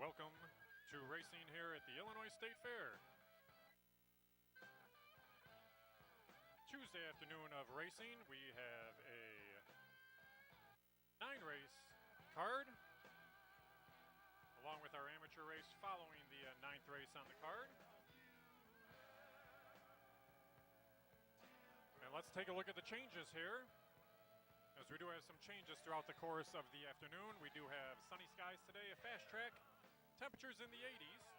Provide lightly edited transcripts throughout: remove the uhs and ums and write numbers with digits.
Welcome to racing here at the Illinois State Fair. Tuesday afternoon of racing, we have a 9-race card, along with our amateur race following the 9th race on the card. And let's take a look at the changes here, as we do have some changes throughout the course of the afternoon. We do have sunny skies today, a fast track, temperatures in the 80s.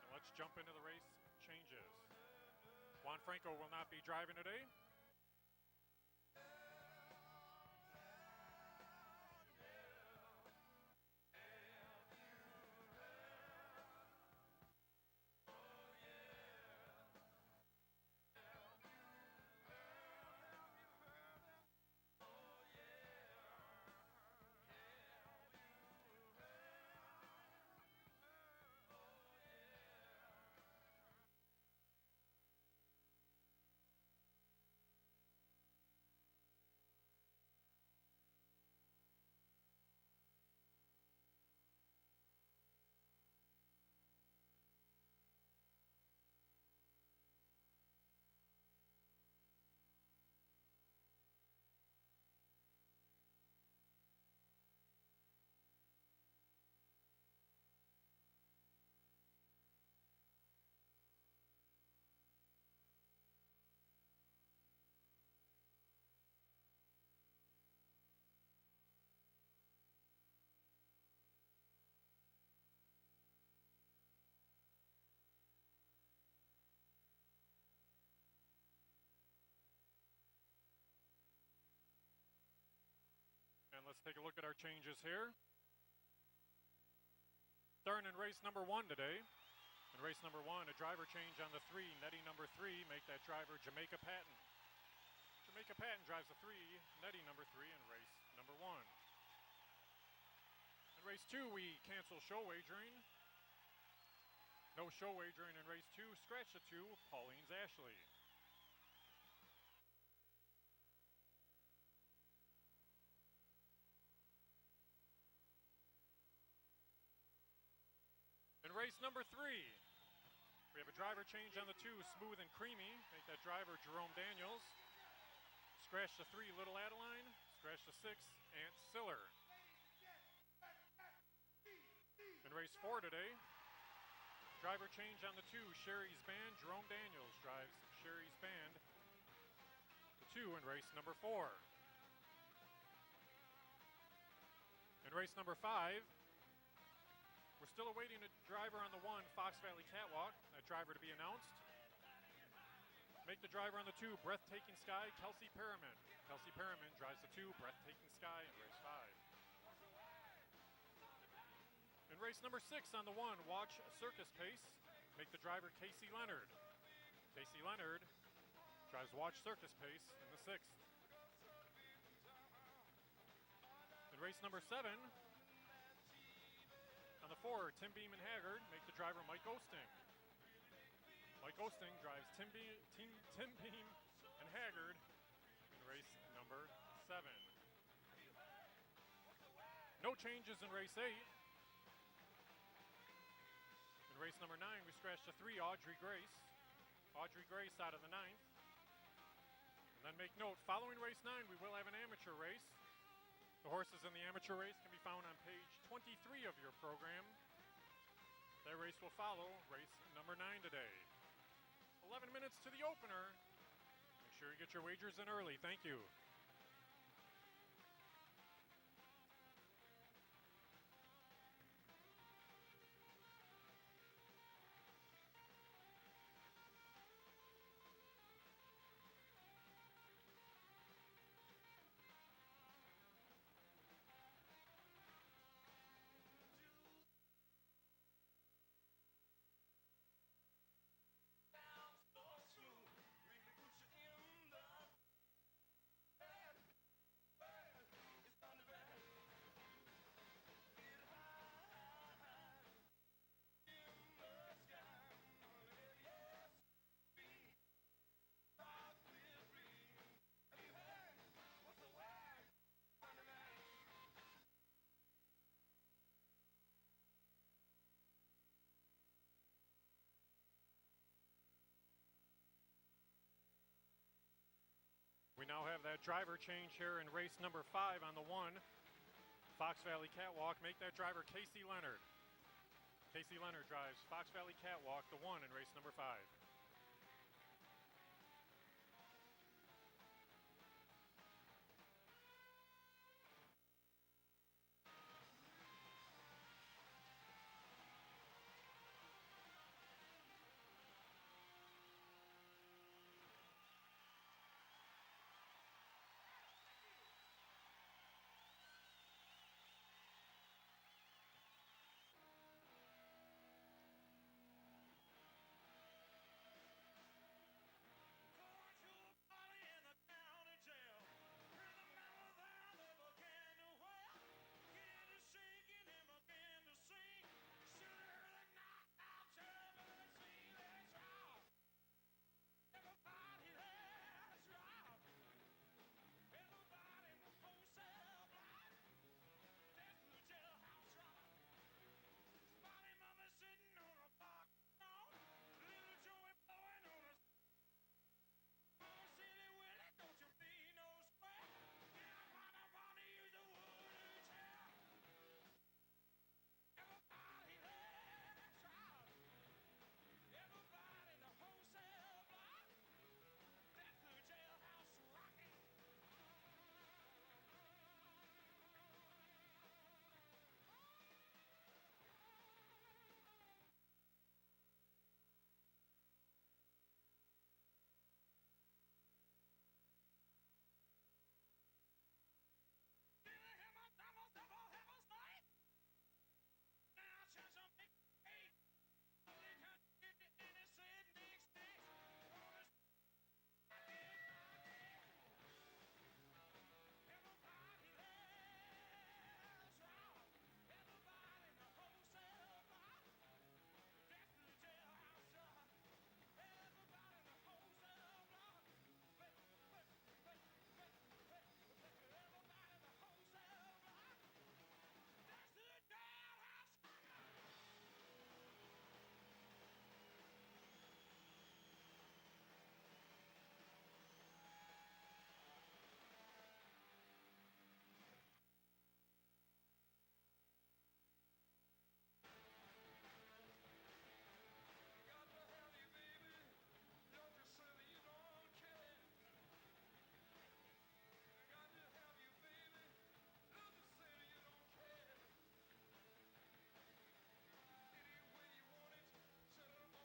And let's jump into the race changes. Juan Franco will not be driving today. And let's take a look at our changes here. Starting in race number 1 today. In race number 1, a driver change on the 3, netting number 3, make that driver Jamaica Patton. Jamaica Patton drives the 3, netting number 3 in race number 1. In race 2, we cancel show wagering. No show wagering in race 2, scratch the 2, Pauline's Ashley. In race number 3, we have a driver change on the 2, Smooth and Creamy. Make that driver Jerome Daniels. Scratch the 3, Little Adeline. Scratch the 6, Aunt Siller. In race 4 today, driver change on the 2, Sherry's Band. Jerome Daniels drives Sherry's Band, the 2 in race number 4. In race number 5, we're still awaiting a driver on the 1, Fox Valley Catwalk, that driver to be announced. Make the driver on the 2, Breathtaking Sky, Kelsey Perriman. Kelsey Perriman drives the 2, Breathtaking Sky in race 5. In race number 6 on the 1, Watch Circus Pace. Make the driver Casey Leonard. Casey Leonard drives Watch Circus Pace in the 6th. In race number 7, on the 4, Tim Beam and Haggard, make the driver Mike Osting. Mike Osting drives Tim Beam and Haggard in race number 7. No changes in race 8. In race number 9, we scratched the 3, Audrey Grace. Audrey Grace out of the 9th. And then make note, following race 9, we will have an amateur race. The horses in the amateur race can be found on page 23 of your program. That race will follow race number 9 today. 11 minutes to the opener. Make sure you get your wagers in early. Thank you. now have that driver change here in race number 5 on the 1. Fox Valley Catwalk. Make that driver Casey Leonard. Casey Leonard drives Fox Valley Catwalk, the 1 in race number 5.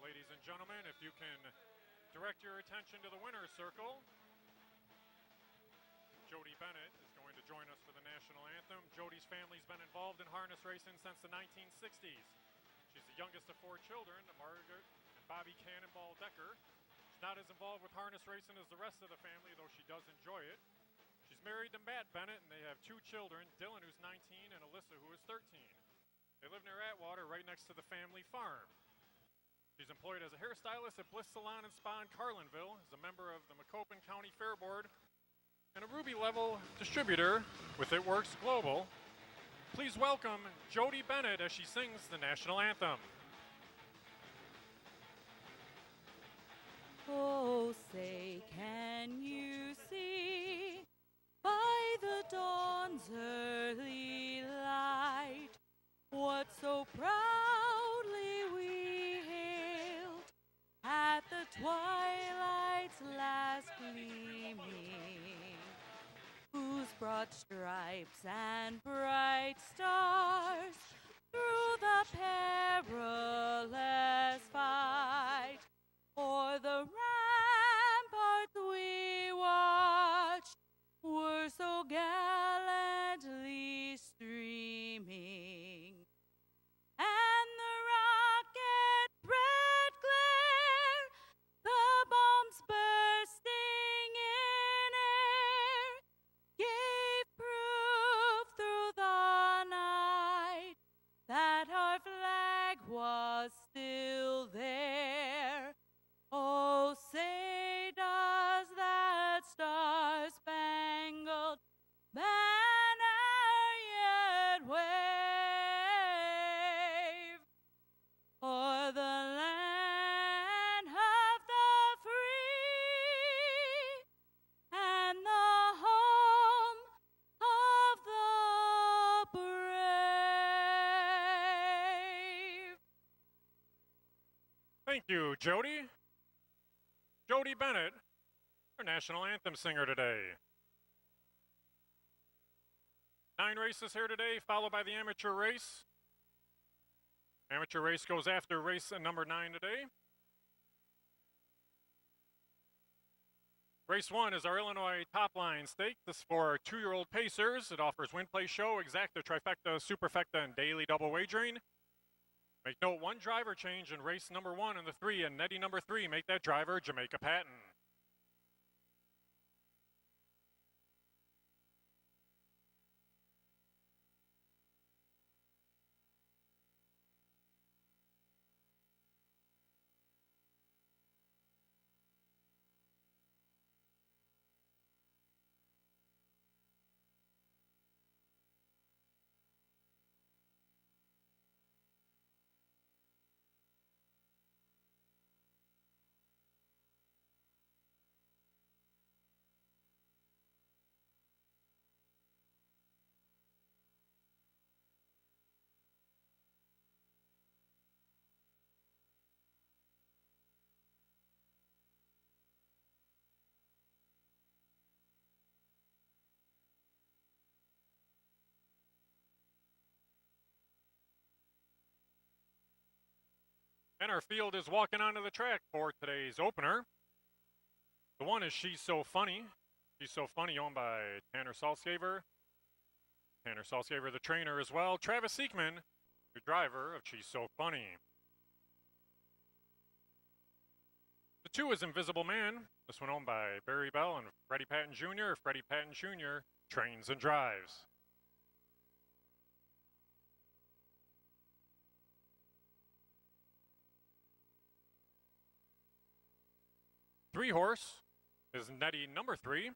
Ladies and gentlemen, if you can direct your attention to the winner's circle, Jody Bennett is going to join us for the national anthem. Jody's family's been involved in harness racing since the 1960s. She's the youngest of 4 children, Margaret and Bobby Cannonball Decker. She's not as involved with harness racing as the rest of the family, though she does enjoy it. She's married to Matt Bennett, and they have 2 children, Dylan, who's 19, and Alyssa, who is 13. They live near Atwater, right next to the family farm. She's employed as a hairstylist at Bliss Salon and Spa in Carlinville, is a member of the Macoupin County Fair Board, and a Ruby Level distributor with It Works Global. Please welcome Jody Bennett as she sings the national anthem. Oh, say, can you see by the dawn's early light what so proudly we hailed at the twilight's last gleaming, whose broad stripes and bright stars through the perilous fight o'er the ramparts we watched were so gallantly streaming, and the rocket's red glare, the bombs bursting in air, gave proof through Thank you, Jody. Jody Bennett, our national anthem singer today. 9 races here today, followed by the amateur race. Amateur race goes after race number 9 today. Race 1 is our Illinois Top Line Stake. This is for 2-year-old pacers. It offers win, play, show, exacta, trifecta, superfecta, and daily double wagering. Make note, 1 driver change in race number 1 and the 3, and netty number 3, make that driver Jamaica Patton. And our field is walking onto the track for today's opener. The one is She's So Funny. She's So Funny, owned by Tanner Salsgaver. Tanner Salsgaver, the trainer as well. Travis Seekman, the driver of She's So Funny. The 2 is Invisible Man. This one owned by Barry Bell and Freddie Patton Jr. Freddie Patton Jr. trains and drives. Three horse is Netty number 3.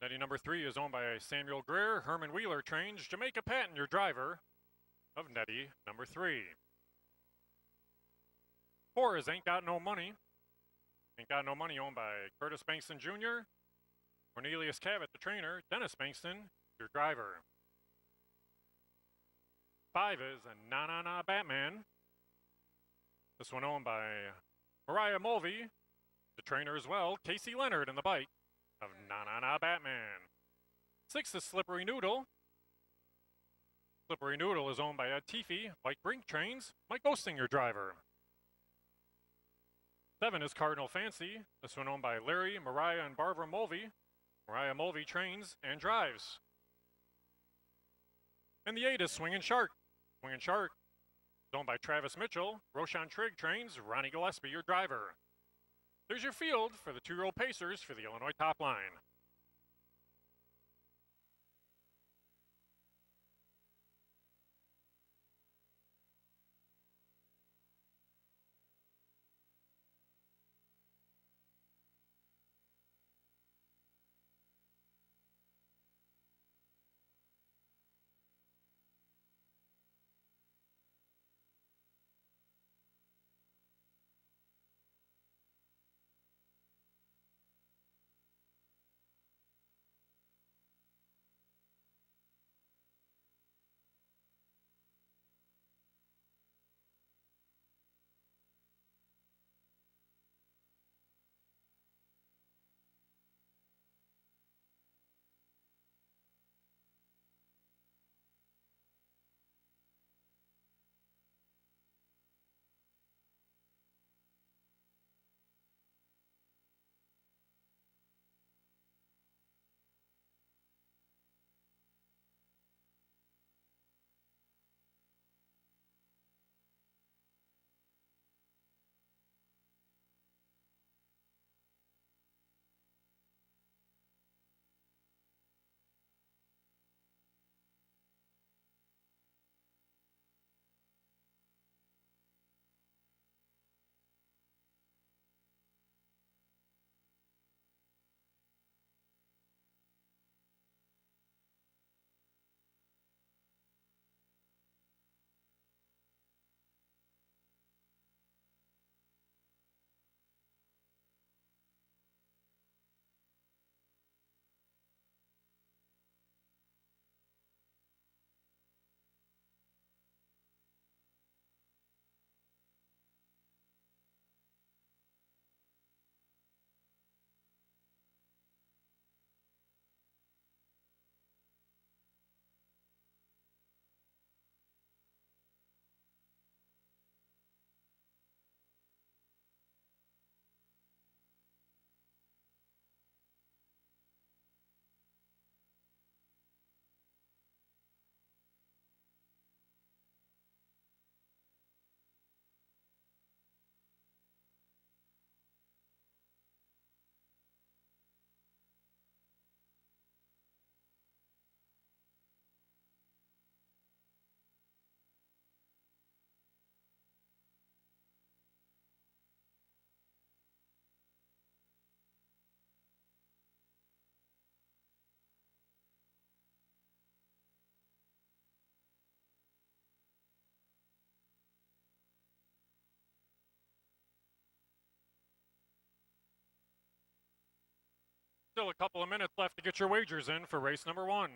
Netty number 3 is owned by Samuel Greer. Herman Wheeler trains. Jamaica Patton, your driver of Netty number 3. 4 is Ain't Got No Money. Ain't Got No Money, owned by Curtis Bankston Jr. Cornelius Cavett, the trainer. Dennis Bankston, your driver. 5 is a Na Na Na Batman. This one owned by Mariah Mulvey, the trainer as well. Casey Leonard in the bike of Na Na Na Batman. 6 is Slippery Noodle. Slippery Noodle is owned by Ed Teefy. Mike Brink trains. Mike Osting, your driver. 7 is Cardinal Fancy. This one owned by Larry, Mariah, and Barbara Mulvey. Mariah Mulvey trains and drives. And the 8 is Swingin' Shark. Swingin' Shark is owned by Travis Mitchell. Roshan Trigg trains. Ronnie Gillespie, your driver. There's your field for the 2-year-old pacers for the Illinois Top Line. Still a couple of minutes left to get your wagers in for race number 1.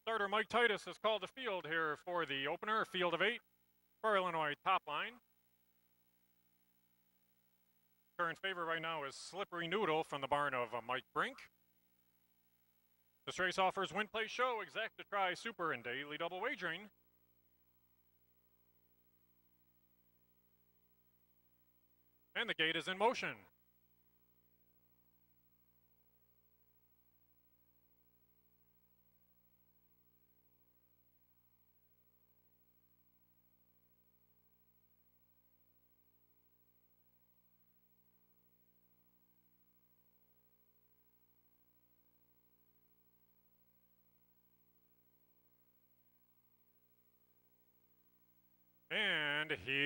Starter Mike Titus has called the field here for the opener, field of 8 for Illinois top line. Current favorite right now is Slippery Noodle from the barn of Mike Brink. This race offers win, play, show, exact to try, super, and daily double wagering. And the gate is in motion. And here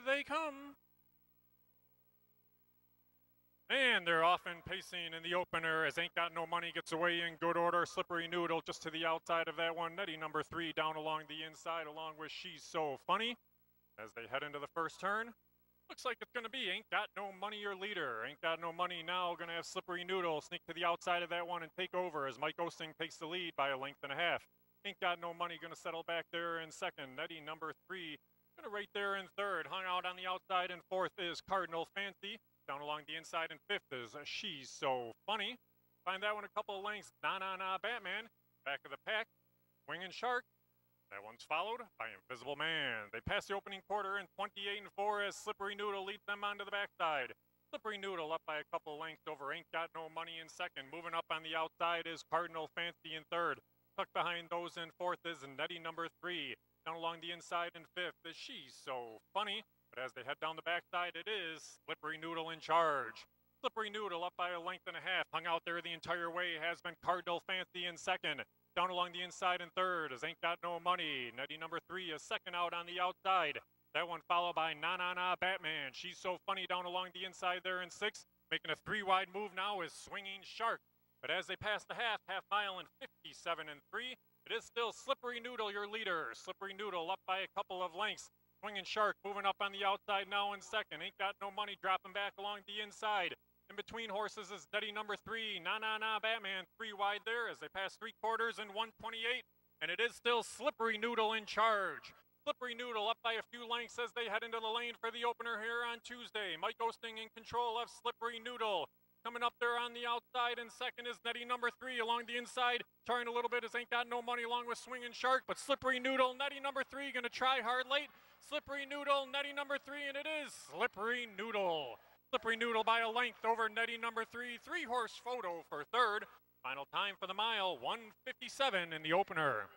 they come. And they're off and pacing in the opener as Ain't Got No Money gets away in good order. Slippery Noodle just to the outside of that one. Nettie number 3 down along the inside along with She's So Funny as they head into the first turn. Looks like it's going to be Ain't Got No Money your leader. Ain't Got No Money now going to have Slippery Noodle sneak to the outside of that one and take over as Mike Osing takes the lead by a length and a half. Ain't Got No Money going to settle back there in second. Nettie number 3 going to right there in third. Hung out on the outside in fourth is Cardinal Fancy. Down along the inside in fifth is She's So Funny. Find that one a couple of lengths. Nah Nah Nah Batman. Back of the pack. Wingin' Shark. That one's followed by Invisible Man. They pass the opening quarter in 28 and 4 as Slippery Noodle leads them onto the backside. Slippery Noodle up by a couple of lengths over Ain't Got No Money in second. Moving up on the outside is Cardinal Fancy in third. Tucked behind those in fourth is Nettie number 3. Down along the inside in fifth is She's So Funny. But as they head down the backside, it is Slippery Noodle in charge. Slippery Noodle up by a length and a half. Hung out there the entire way has been Cardinal Fancy in second. Down along the inside in third is Ain't Got No Money. Nettie number 3 is second out on the outside. That one followed by Nah Nah Nah Batman. She's So Funny down along the inside there in sixth. Making a 3-wide move now is Swinging Shark. But as they pass the half mile in 57 and 3, it is still Slippery Noodle your leader. Slippery Noodle up by a couple of lengths. Swinging Shark moving up on the outside now in second. Ain't Got No Money dropping back along the inside. In between horses is Steady number 3. Na Na Na Batman 3 wide there as they pass 3/4 and 128. And it is still Slippery Noodle in charge. Slippery Noodle up by a few lengths as they head into the lane for the opener here on Tuesday. Mike Osting in control of Slippery Noodle. Coming up there on the outside in second is Nettie number 3 along the inside. Trying a little bit as Ain't Got No Money along with Swinging Shark. But Slippery Noodle, Nettie number 3 going to try hard late. Slippery Noodle, Nettie number 3, and it is Slippery Noodle. Slippery Noodle by a length over Nettie number 3. 3-horse photo for third. Final time for the mile, 1:57 in the opener.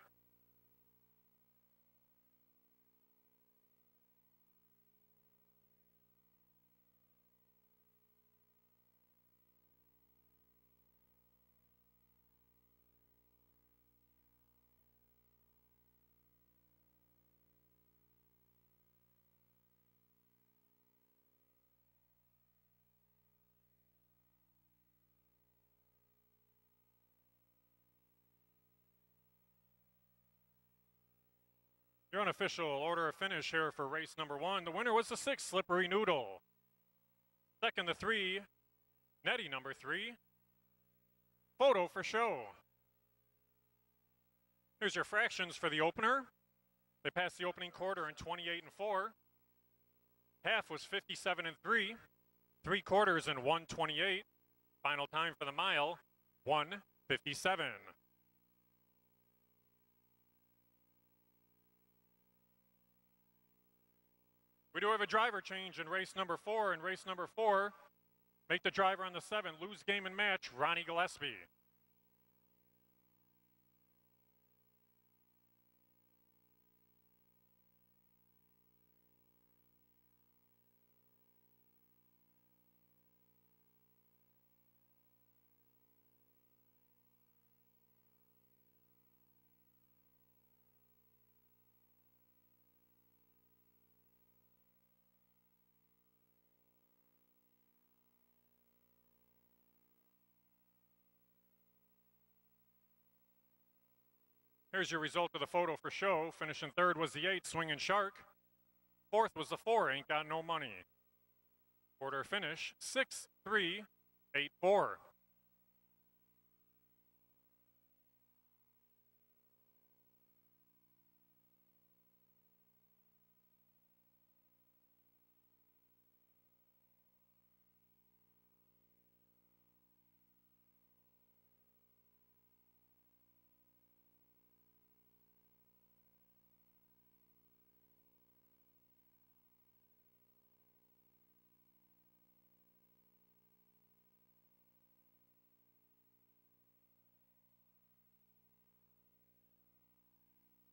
Your unofficial order of finish here for race number 1. The winner was the 6, Slippery Noodle. Second, the 3, Nettie number 3. Photo for show. Here's your fractions for the opener. They passed the opening quarter in 28 and 4. Half was 57 and 3. 3/4 and 128. Final time for the mile, 1:57. We do have a driver change in race number 4. In race number 4, make the driver on the 7, lose game and match, Ronnie Gillespie. Here's your result of the photo for show. Finishing third was the 8, Swinging Shark. Fourth was the 4, Ain't Got No Money. Order finish, 6-3-8-4.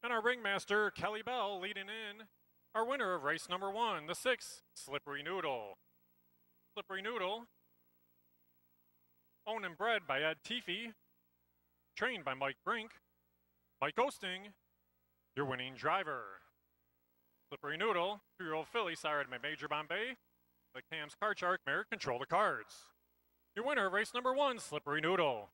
And our ringmaster, Kelly Bell, leading in our winner of race number 1, the 6, Slippery Noodle. Slippery Noodle, owned and bred by Ed Teefee, trained by Mike Brink. Mike Osting, your winning driver. Slippery Noodle, 2-year-old filly sired by Major Bombay. The Cam's Card Shark mare, control the cards. Your winner of race number 1, Slippery Noodle.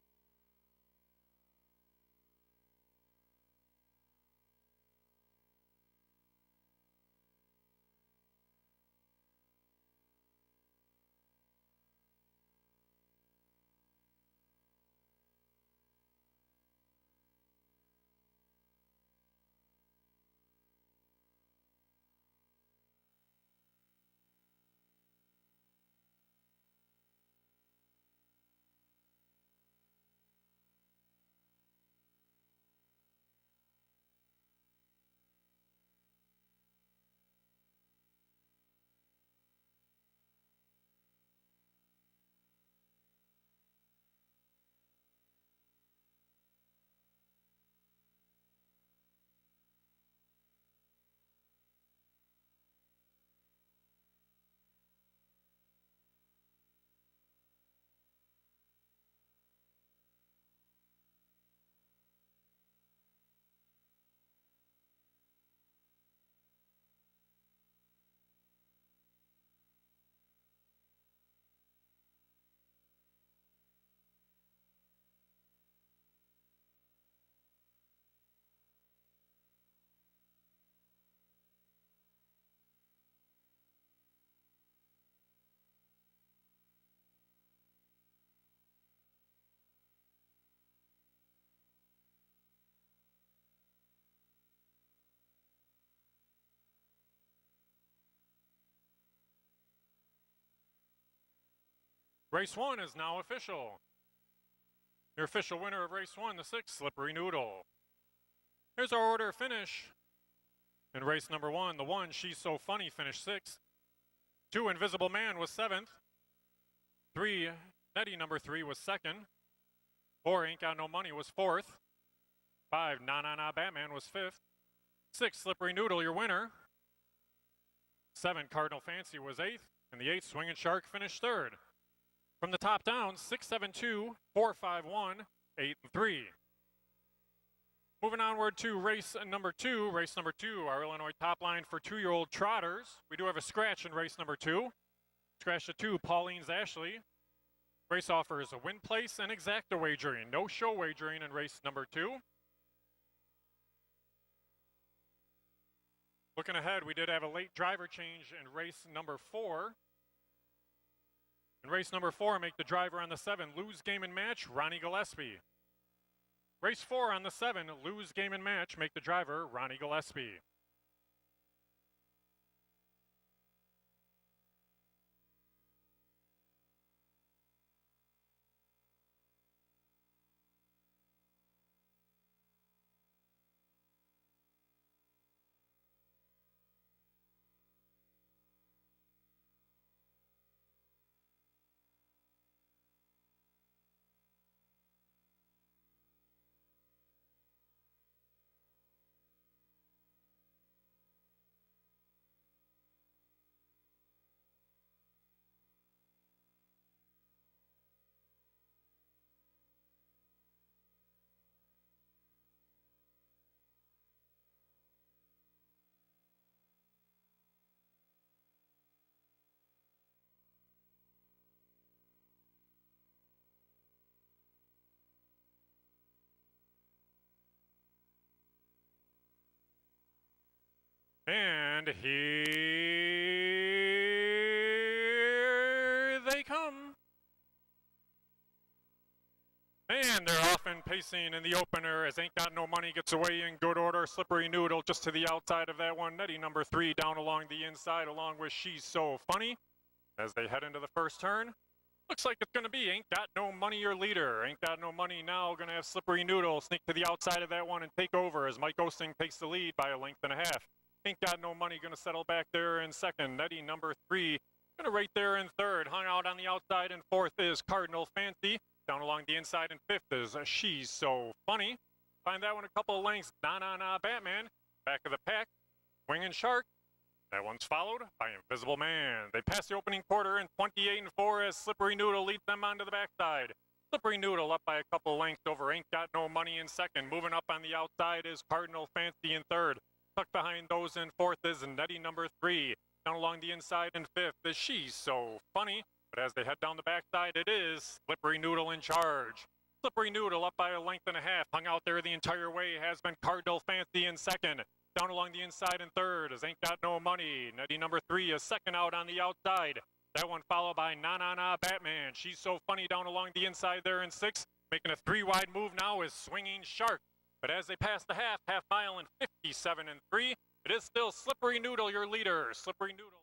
Race 1 is now official. Your official winner of race 1, the 6, Slippery Noodle. Here's our order of finish. In race number 1, the 1, She's So Funny, finished 6th. 2, Invisible Man was 7th. 3, Nettie number 3 was 2nd. 4, Ain't Got No Money was 4th. 5, Na Na Na Batman was 5th. 6, Slippery Noodle, your winner. 7, Cardinal Fancy was 8th. And the 8th, Swingin' Shark, finished 3rd. From the top down, 6, 7, 2, 4, 5, 1, 8, and 3. Moving onward to race number 2. Race number 2, our Illinois top line for 2-year-old trotters. We do have a scratch in race number 2. Scratch to 2, Pauline's Ashley. Race offers a win place and exacta wagering. No show wagering in race number 2. Looking ahead, we did have a late driver change in race number 4. In race number 4, make the driver on the 7, lose game and match, Ronnie Gillespie. Race 4 on the 7, lose game and match, make the driver, Ronnie Gillespie. And here they come. And they're off and pacing in the opener as Ain't Got No Money gets away in good order. Slippery Noodle just to the outside of that one. Nettie number 3 down along the inside along with She's So Funny as they head into the first turn. Looks like it's going to be Ain't Got No Money, your leader. Ain't Got No Money now going to have Slippery Noodle sneak to the outside of that one and take over as Mike Osting takes the lead by a length and a half. Ain't Got No Money going to settle back there in second. Nettie number 3 going to right there in third. Hung out on the outside in fourth is Cardinal Fancy. Down along the inside in fifth is She's So Funny. Find that one a couple of lengths. Na Na Na Batman. Back of the pack. Swingin' Shark. That one's followed by Invisible Man. They pass the opening quarter in 28-4 as Slippery Noodle leads them onto the backside. Slippery Noodle up by a couple of lengths over Ain't Got No Money in second. Moving up on the outside is Cardinal Fancy in third. Tucked behind those in fourth is Nettie number 3. Down along the inside in fifth is She's So Funny. But as they head down the backside, it is Slippery Noodle in charge. Slippery Noodle up by a length and a half. Hung out there the entire way has been Cardinal Fancy in second. Down along the inside in third is Ain't Got No Money. Nettie number 3 is second out on the outside. That one followed by Na Na Na Batman. She's So Funny down along the inside there in sixth. Making a 3-wide move now is Swinging Shark. But as they pass the half mile in 57-3, it is still Slippery Noodle, your leader. Slippery Noodle.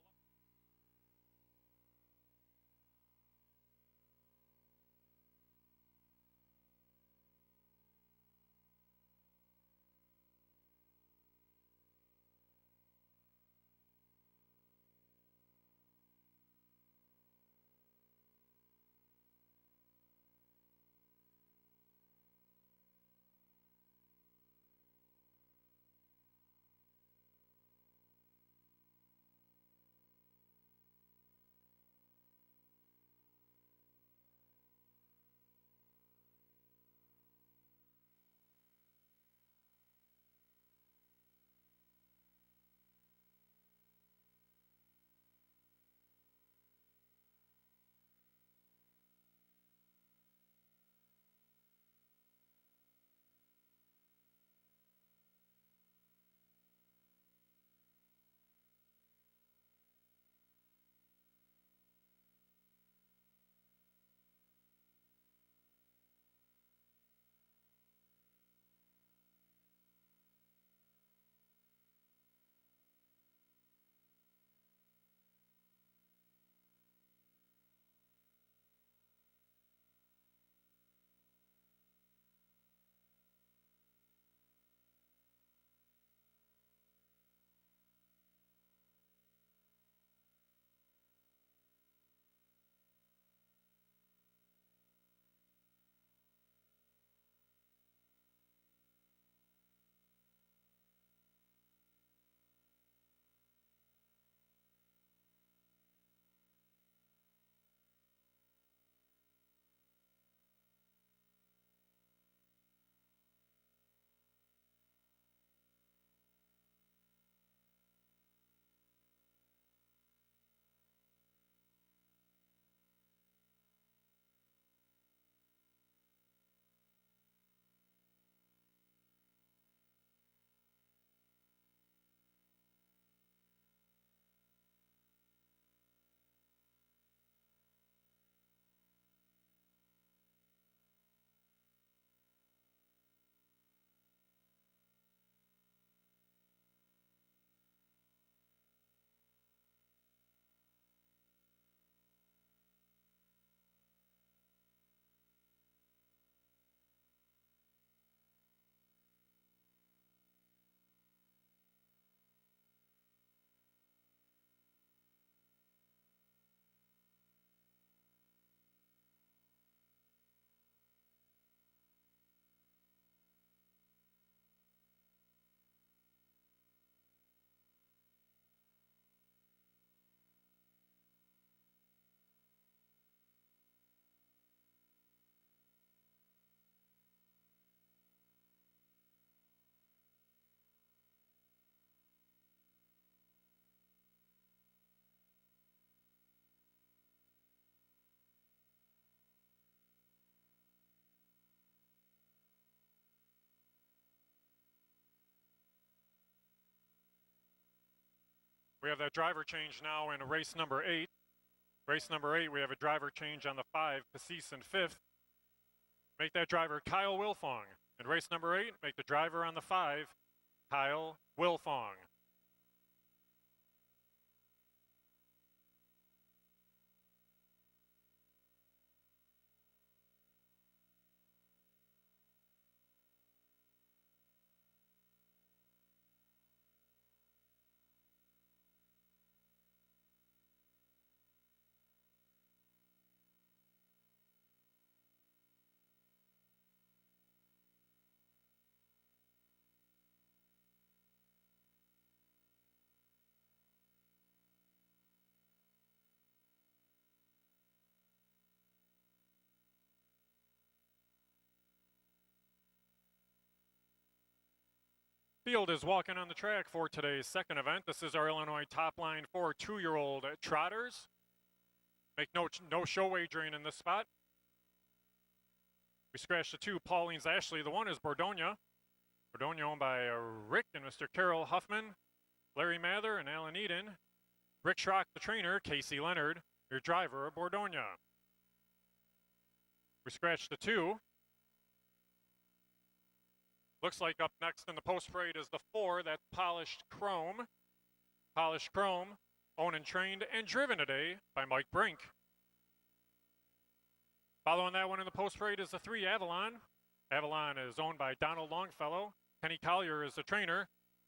We have that driver change now in race number 8. Race number 8, we have a driver change on the 5, Pacis in 5th. Make that driver Kyle Wilfong. In race number 8, make the driver on the 5, Kyle Wilfong. Field is walking on the track for today's second event. This is our Illinois top line for 2-year-old trotters. Make no show wagering in this spot. We scratched the 2, Pauline's Ashley. The 1 is Bordonia. Bordonia owned by Rick and Mr. Carol Huffman, Larry Mather, and Alan Eden. Rick Schrock, the trainer, Casey Leonard, your driver, Bordonia. We scratched the 2. Looks like up next in the post parade is the 4, that's Polished Chrome. Polished Chrome, owned and trained and driven today by Mike Brink. Following that one in the post parade is the 3, Avalon. Avalon is owned by Donald Longfellow. Kenny Collier is the trainer.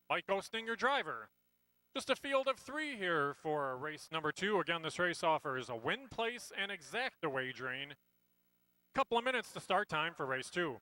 Mike Ghosting, your driver. Just a field of 3 here for race number 2. Again, this race offers a win, place, and exacta wagering. Couple of minutes to start time for race 2.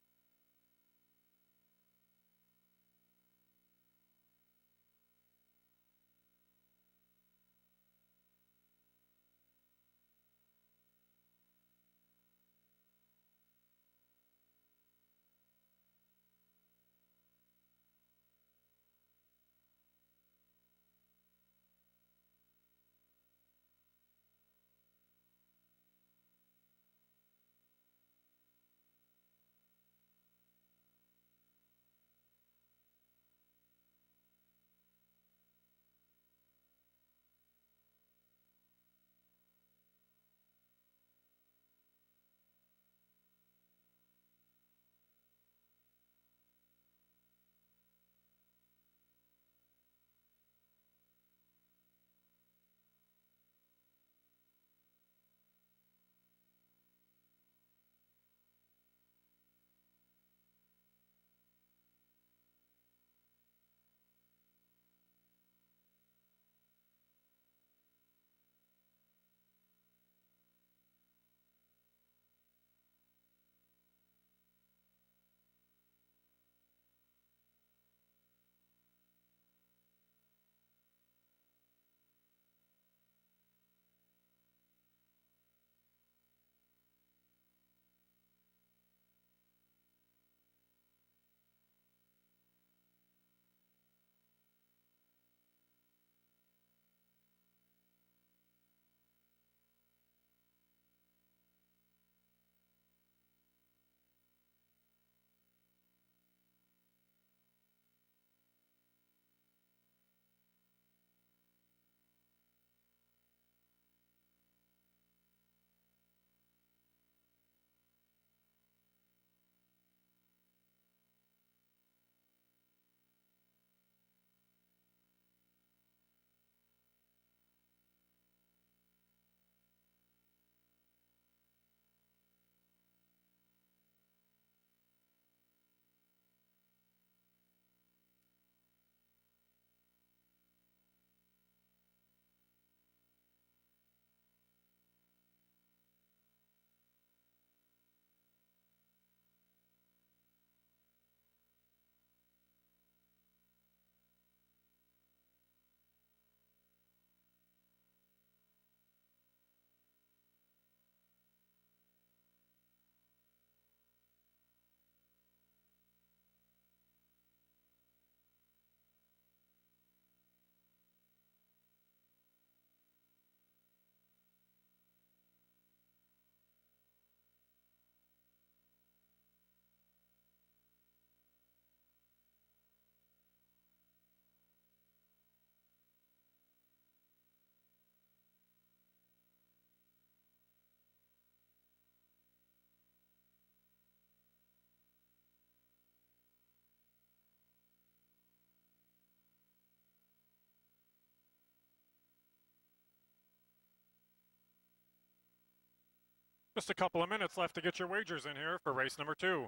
Just a couple of minutes left to get your wagers in here for race number 2.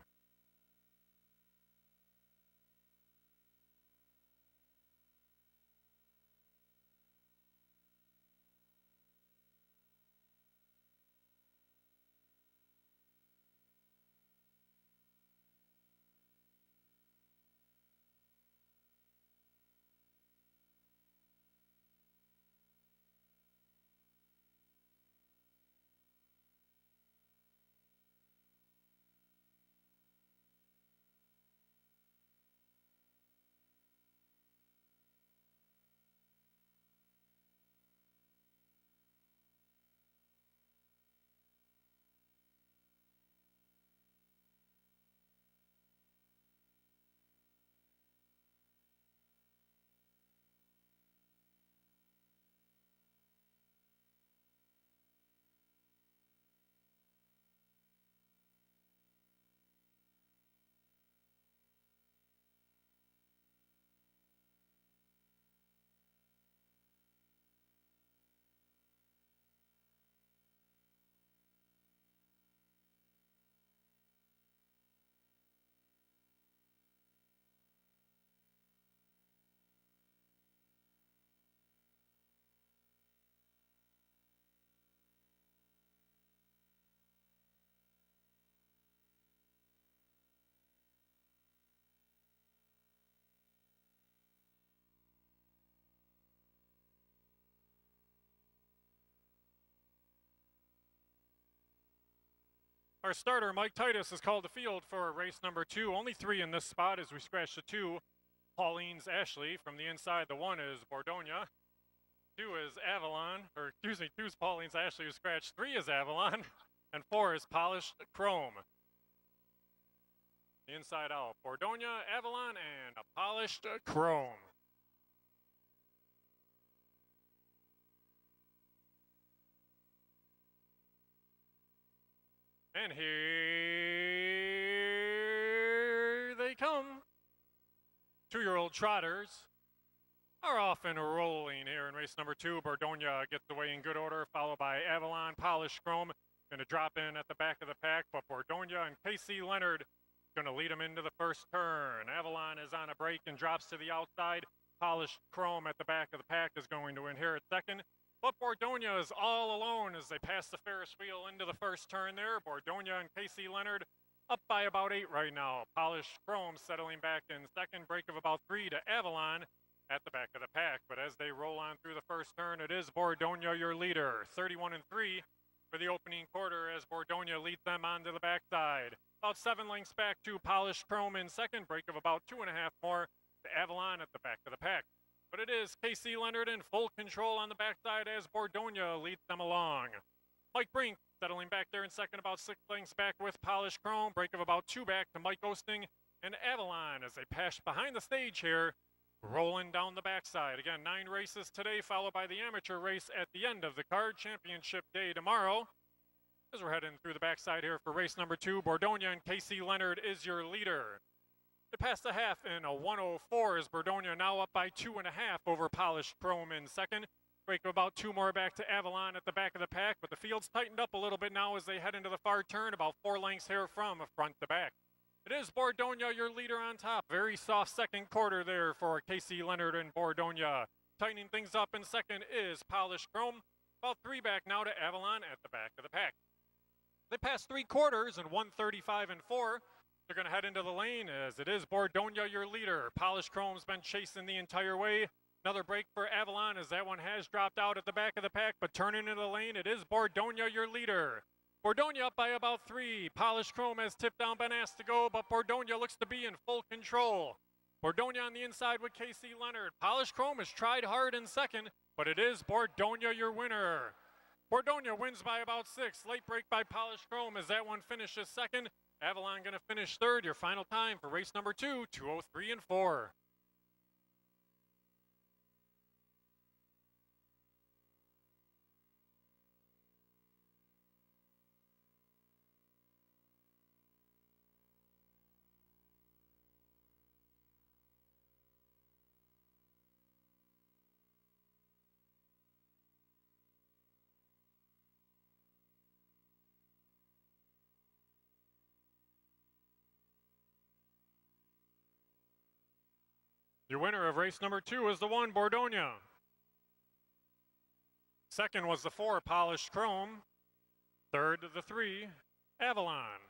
Our starter, Mike Titus, is called to field for race number 2. Only 3 in this spot as we scratch the 2. Pauline's Ashley. From the inside, the 1 is Bordonia. 2 is Avalon, or excuse me, 2 is Pauline's Ashley who scratched. 3 is Avalon, and 4 is Polished Chrome. The inside out, Bordonia, Avalon, and a Polished Chrome. And here they come. 2-year-old trotters are off and rolling here in race number 2. Bordonia gets away in good order, followed by Avalon, Polished Chrome. Going to drop in at the back of the pack, but Bordonia and Casey Leonard going to lead them into the first turn. Avalon is on a break and drops to the outside. Polished Chrome at the back of the pack is going to inherit second. But Bordonia is all alone as they pass the Ferris wheel into the first turn there. Bordonia and Casey Leonard up by about 8 right now. Polished Chrome settling back in second. Break of about 3 to Avalon at the back of the pack. But as they roll on through the first turn, it is Bordonia your leader. 31-3 for the opening quarter as Bordonia leads them onto the backside. About 7 lengths back to Polished Chrome in second. Break of about 2.5 more to Avalon at the back of the pack. But it is Casey Leonard in full control on the backside as Bordonia leads them along. Mike Brink settling back there in second, about 6 lengths back with Polished Chrome. Break of about 2 back to Mike Osting and Avalon as they pass behind the stage here, rolling down the backside. Again, 9 races today, followed by the amateur race at the end of the card. Championship day tomorrow. As we're heading through the backside here for race number 2, Bordonia and Casey Leonard is your leader. They passed the half in a 1:04 as Bordonia now up by 2.5 over Polished Chrome in second. Break of about 2 more back to Avalon at the back of the pack, but the field's tightened up a little bit now as they head into the far turn, about 4 lengths here from front to back. It is Bordonia, your leader on top. Very soft second quarter there for Casey Leonard and Bordonia. Tightening things up in second is Polished Chrome. About 3 back now to Avalon at the back of the pack. They passed 3 quarters in 1:35-4. They're going to head into the lane as it is Bordonia, your leader. Polished Chrome's been chasing the entire way. Another break for Avalon as that one has dropped out at the back of the pack, but turning into the lane, it is Bordonia, your leader. Bordonia up by about 3. Polished Chrome has tipped down, been asked to go, but Bordonia looks to be in full control. Bordonia on the inside with Casey Leonard. Polished Chrome has tried hard in second, but it is Bordonia, your winner. Bordonia wins by about 6. Late break by Polished Chrome as that one finishes second. Avalon going to finish third. Your final time for race number 2, 2:03-4. Your winner of race number 2 is the 1 Bordonia. Second was the 4 Polished Chrome. Third, the 3 Avalon.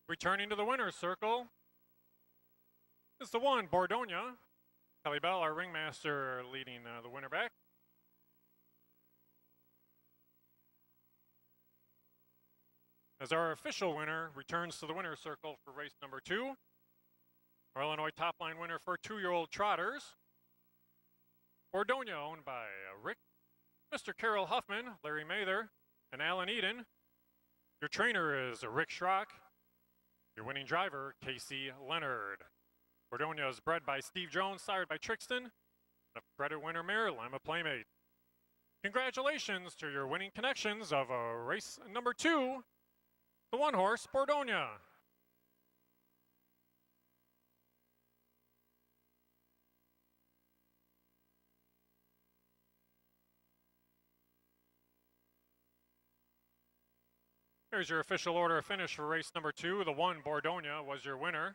Returning to the winner's circle is the 1 Bordonia. Kelly Bell, our ringmaster, leading the winner back. As our official winner returns to the winner's circle for race number 2, our Illinois top line winner for 2-year-old trotters, Bordonia, owned by Rick, Mr. Carol Huffman, Larry Mather, and Alan Eden. Your trainer is Rick Schrock. Your winning driver, Casey Leonard. Bordonia is bred by Steve Jones, sired by Trixton, a credit winner mare, Lima Playmate. Congratulations to your winning connections of race number 2, the 1 horse Bordonia. Here's your official order of finish for race number 2. The 1 Bordonia was your winner.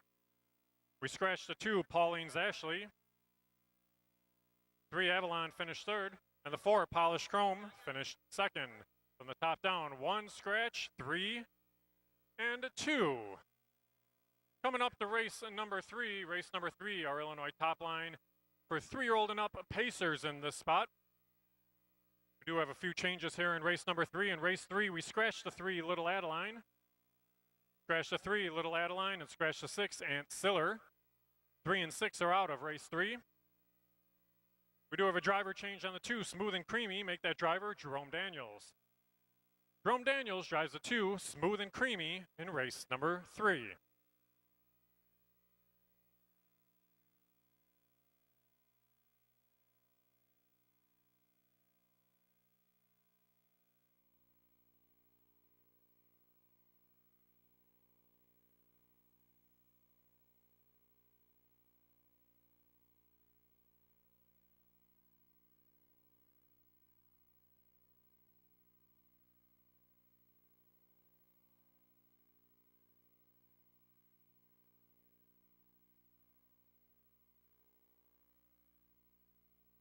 We scratched the 2 Pauline's Ashley. 3 Avalon finished third, and the 4 Polished Chrome finished second. From the top down, 1 scratch, 3, and 2. Coming up to race number 3, our Illinois top line for 3-year-old and up Pacers in this spot. We do have a few changes here in race number 3. In race 3, we scratched the 3 Little Adeline, scratched the 3 Little Adeline, and scratched the 6 Aunt Siller. 3 and 6 are out of race 3. We do have a driver change on the 2 Smooth and Creamy. Make that driver Jerome Daniels. Jerome Daniels drives the 2 Smooth and Creamy in race number 3.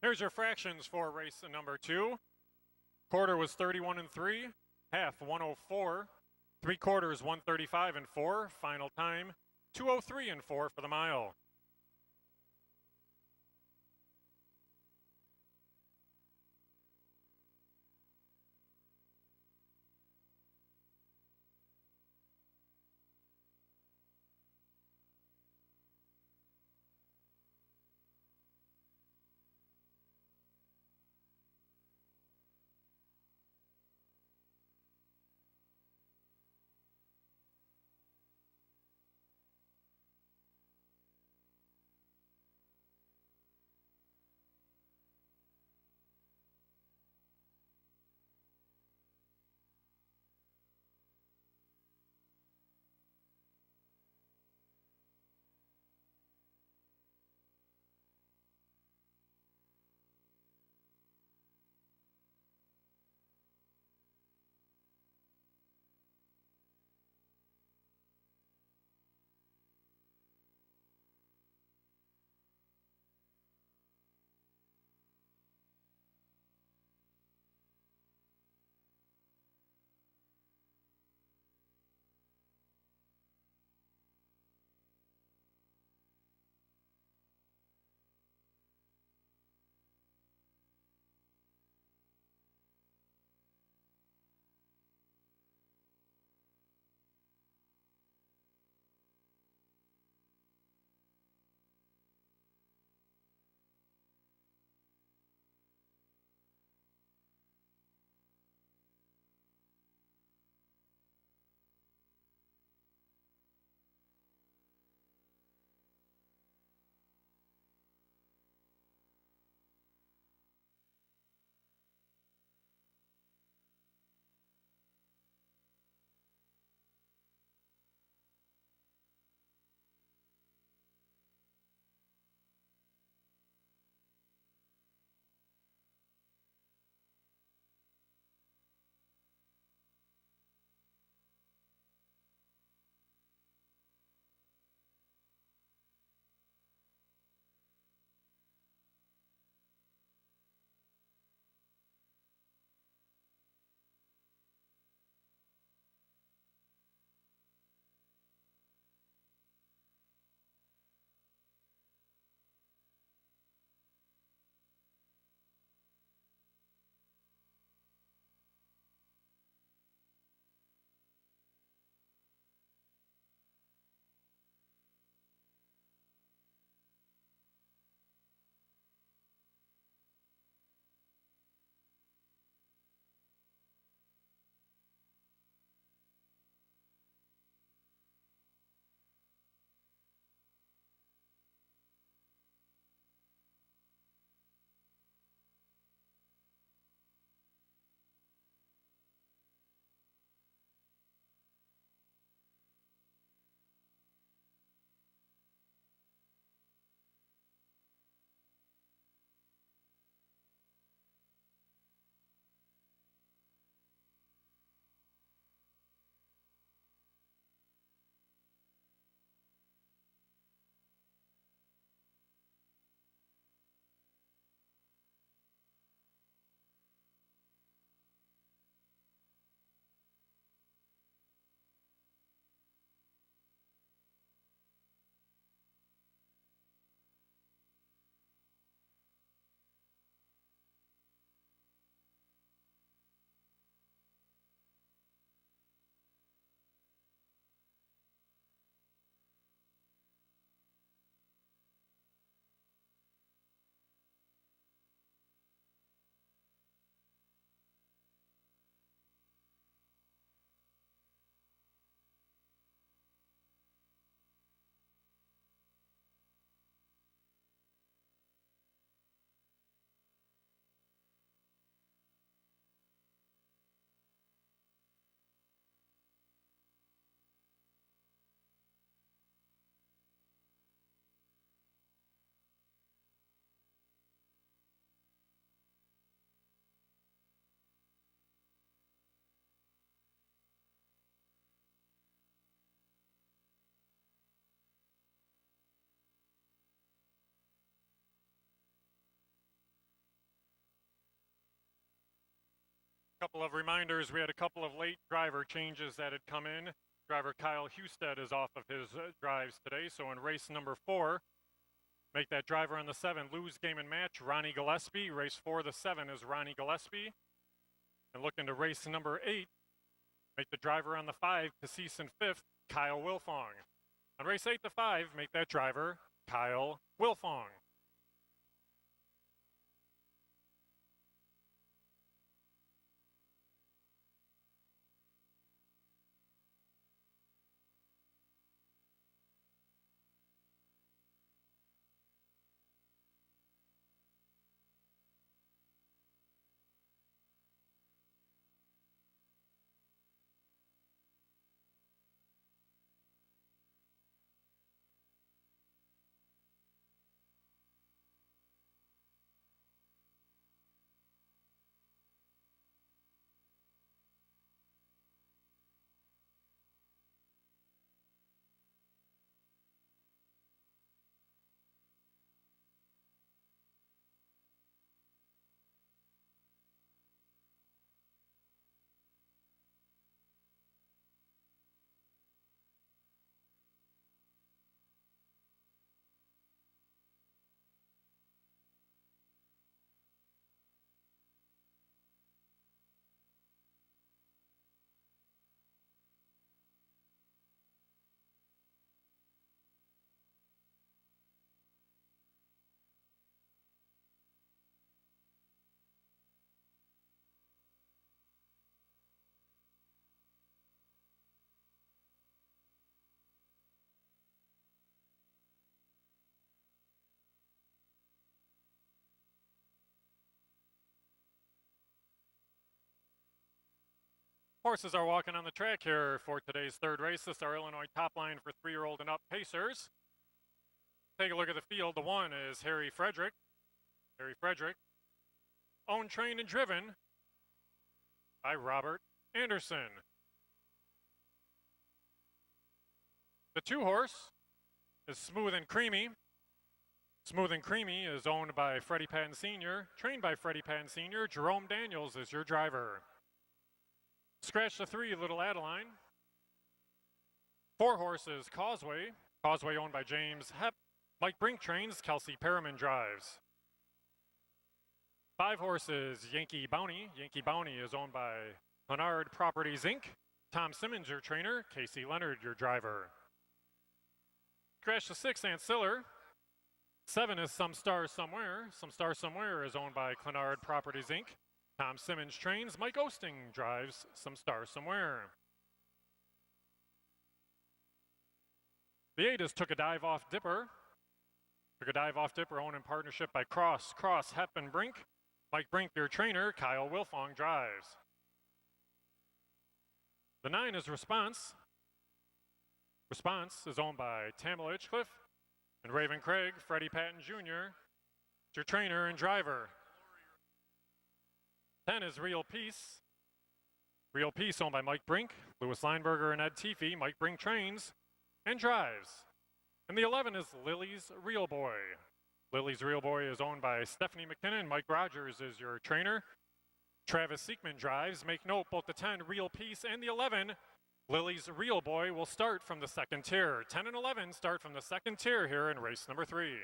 Here's your fractions for race number 2. Quarter was 31 and 3, half 104, 3/4 135 and 4, final time 2:03 and 4 for the mile. Couple of reminders, we had a couple of late driver changes that had come in. Driver Kyle Husted is off of his drives today, so in race number 4, make that driver on the 7 lose game and match, Ronnie Gillespie. Race 4, the 7 is Ronnie Gillespie. And looking to race number 8, make the driver on the 5, Cassis in 5th, Kyle Wilfong. On race 8 to 5, make that driver Kyle Wilfong. Horses are walking on the track here for today's third race. This is our Illinois top line for 3-year-old and up pacers. Take a look at the field. The 1 is Harry Frederick. Harry Frederick, owned, trained, and driven by Robert Anderson. The 2 horse is Smooth and Creamy. Smooth and Creamy is owned by Freddie Patton Sr., trained by Freddie Patton Sr. Jerome Daniels is your driver. Scratch the 3, Little Adeline. 4 horses, Causeway. Causeway owned by James Hepp. Mike Brink trains, Kelsey Perriman drives. 5 horses, Yankee Bounty. Yankee Bounty is owned by Leonard Properties, Inc. Tom Simmons, your trainer. Casey Leonard, your driver. Scratch the 6, Anciller. 7 is Some Star Somewhere. Some Star Somewhere is owned by Clenard Properties, Inc. Tom Simmons trains, Mike Osting drives Some Star Somewhere. The 8 is Took a Dive Off Dipper. Took a Dive Off Dipper, owned in partnership by Cross, Hepp, and Brink. Mike Brink, your trainer. Kyle Wilfong drives. The 9 is Response. Response is owned by Tamala Hitchcliffe and Raven Craig. Freddie Patton Jr., your trainer and driver. 10 is Real Peace. Real Peace owned by Mike Brink, Louis Lineberger, and Ed Teefee. Mike Brink trains and drives. And the 11 is Lily's Real Boy. Lily's Real Boy is owned by Stephanie McKinnon. Mike Rogers is your trainer. Travis Seekman drives. Make note, both the 10, Real Peace, and the 11, Lily's Real Boy, will start from the second tier. 10 and 11 start from the second tier here in race number 3.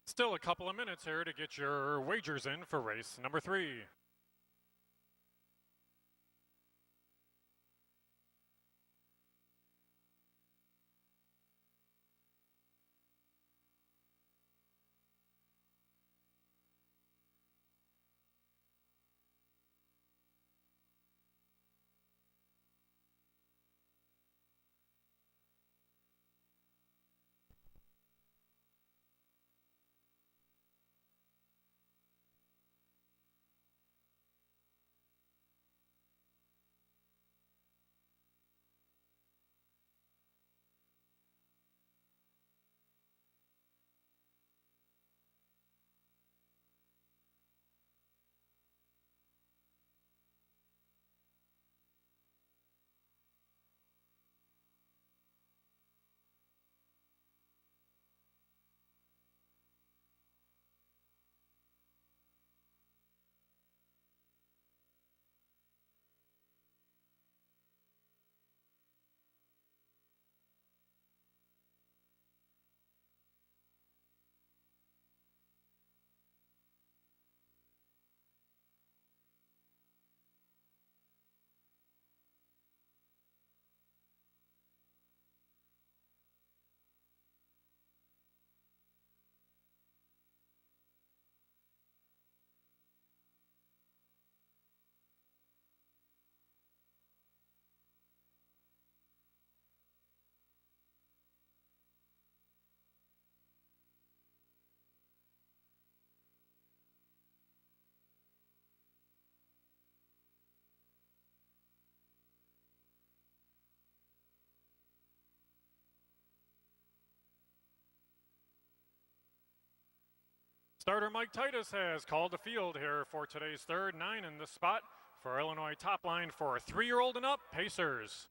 Still a couple of minutes here to get your wagers in for race number 3. Starter Mike Titus has called the field here for today's third 9 in the spot for Illinois top line for 3-year-old and up Pacers.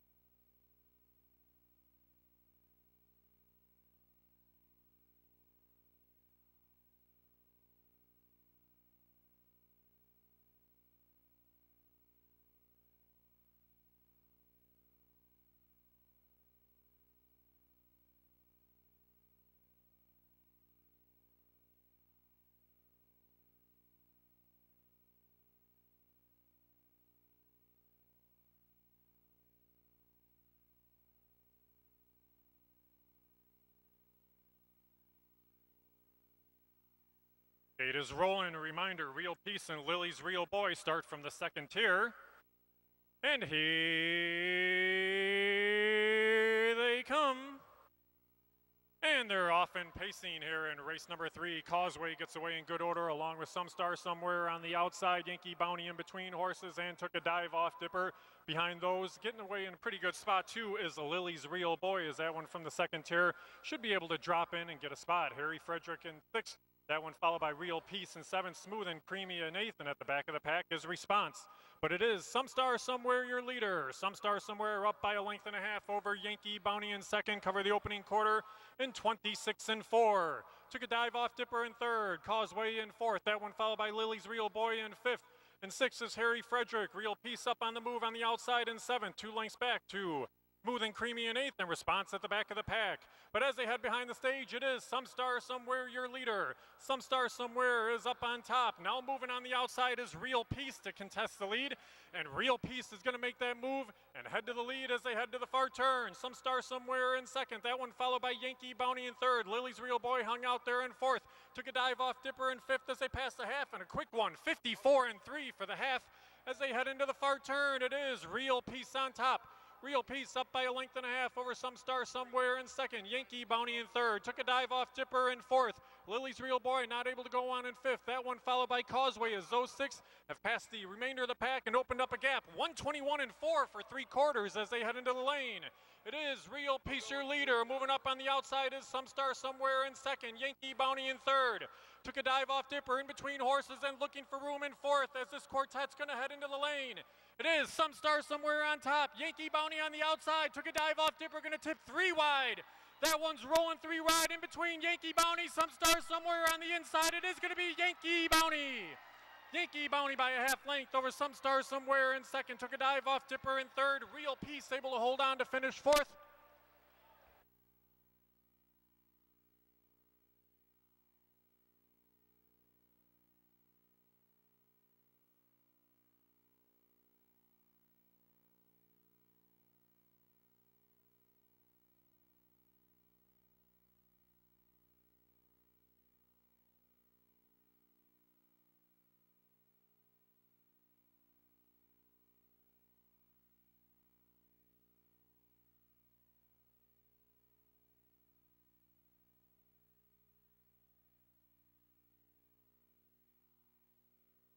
It is rolling. A reminder, Real Peace and Lily's Real Boy start from the second tier. And here they come. And they're off and pacing here in race number 3. Causeway gets away in good order along with Some Star Somewhere on the outside. Yankee Bounty in between horses and took a dive off Dipper. Behind those, getting away in a pretty good spot too is Lily's Real Boy, as that one from the second tier should be able to drop in and get a spot. Harry Frederick in 6th. That one followed by Real Peace in 7th. Smooth and Creamy in 8th. And at the back of the pack is Response. But it is Some Star Somewhere your leader. Some Star Somewhere up by a length and a half over Yankee Bounty in 2nd. Cover the opening quarter in 26 and 4. Took a dive off Dipper in 3rd. Causeway in 4th. That one followed by Lily's Real Boy in 5th. In 6th is Harry Frederick. Real Peace up on the move on the outside in 7th. 2 lengths back to Smooth and Creamy in 8th, and Response at the back of the pack. But as they head behind the stage, it is Some Star Somewhere your leader. Some Star Somewhere is up on top. Now moving on the outside is Real Peace to contest the lead. And Real Peace is going to make that move and head to the lead as they head to the far turn. Some Star Somewhere in 2nd. That one followed by Yankee Bounty in 3rd. Lily's Real Boy hung out there in 4th. Took a dive off Dipper in 5th as they pass the half. And a quick one, 54 and 3 for the half. As they head into the far turn, it is Real Peace on top. Real Peace up by a length and a half over Some Star Somewhere in 2nd. Yankee Bounty in 3rd. Took a dive off Dipper in 4th. Lily's Real Boy not able to go on in 5th. That one followed by Causeway as those 6 have passed the remainder of the pack and opened up a gap. 121 and 4 for 3 quarters as they head into the lane. It is Real Peace your leader. Moving up on the outside is Some Star Somewhere in 2nd. Yankee Bounty in 3rd. Took a dive off Dipper in between horses and looking for room in 4th as this quartet's going to head into the lane. It is Some Star Somewhere on top. Yankee Bounty on the outside. Took a dive off Dipper. Going to tip 3 wide. That one's rolling 3 wide in between Yankee Bounty. Some Star Somewhere on the inside. It is going to be Yankee Bounty. Yankee Bounty by a half length over Some Star Somewhere in 2nd. Took a dive off Dipper in 3rd. Real Peace able to hold on to finish 4th.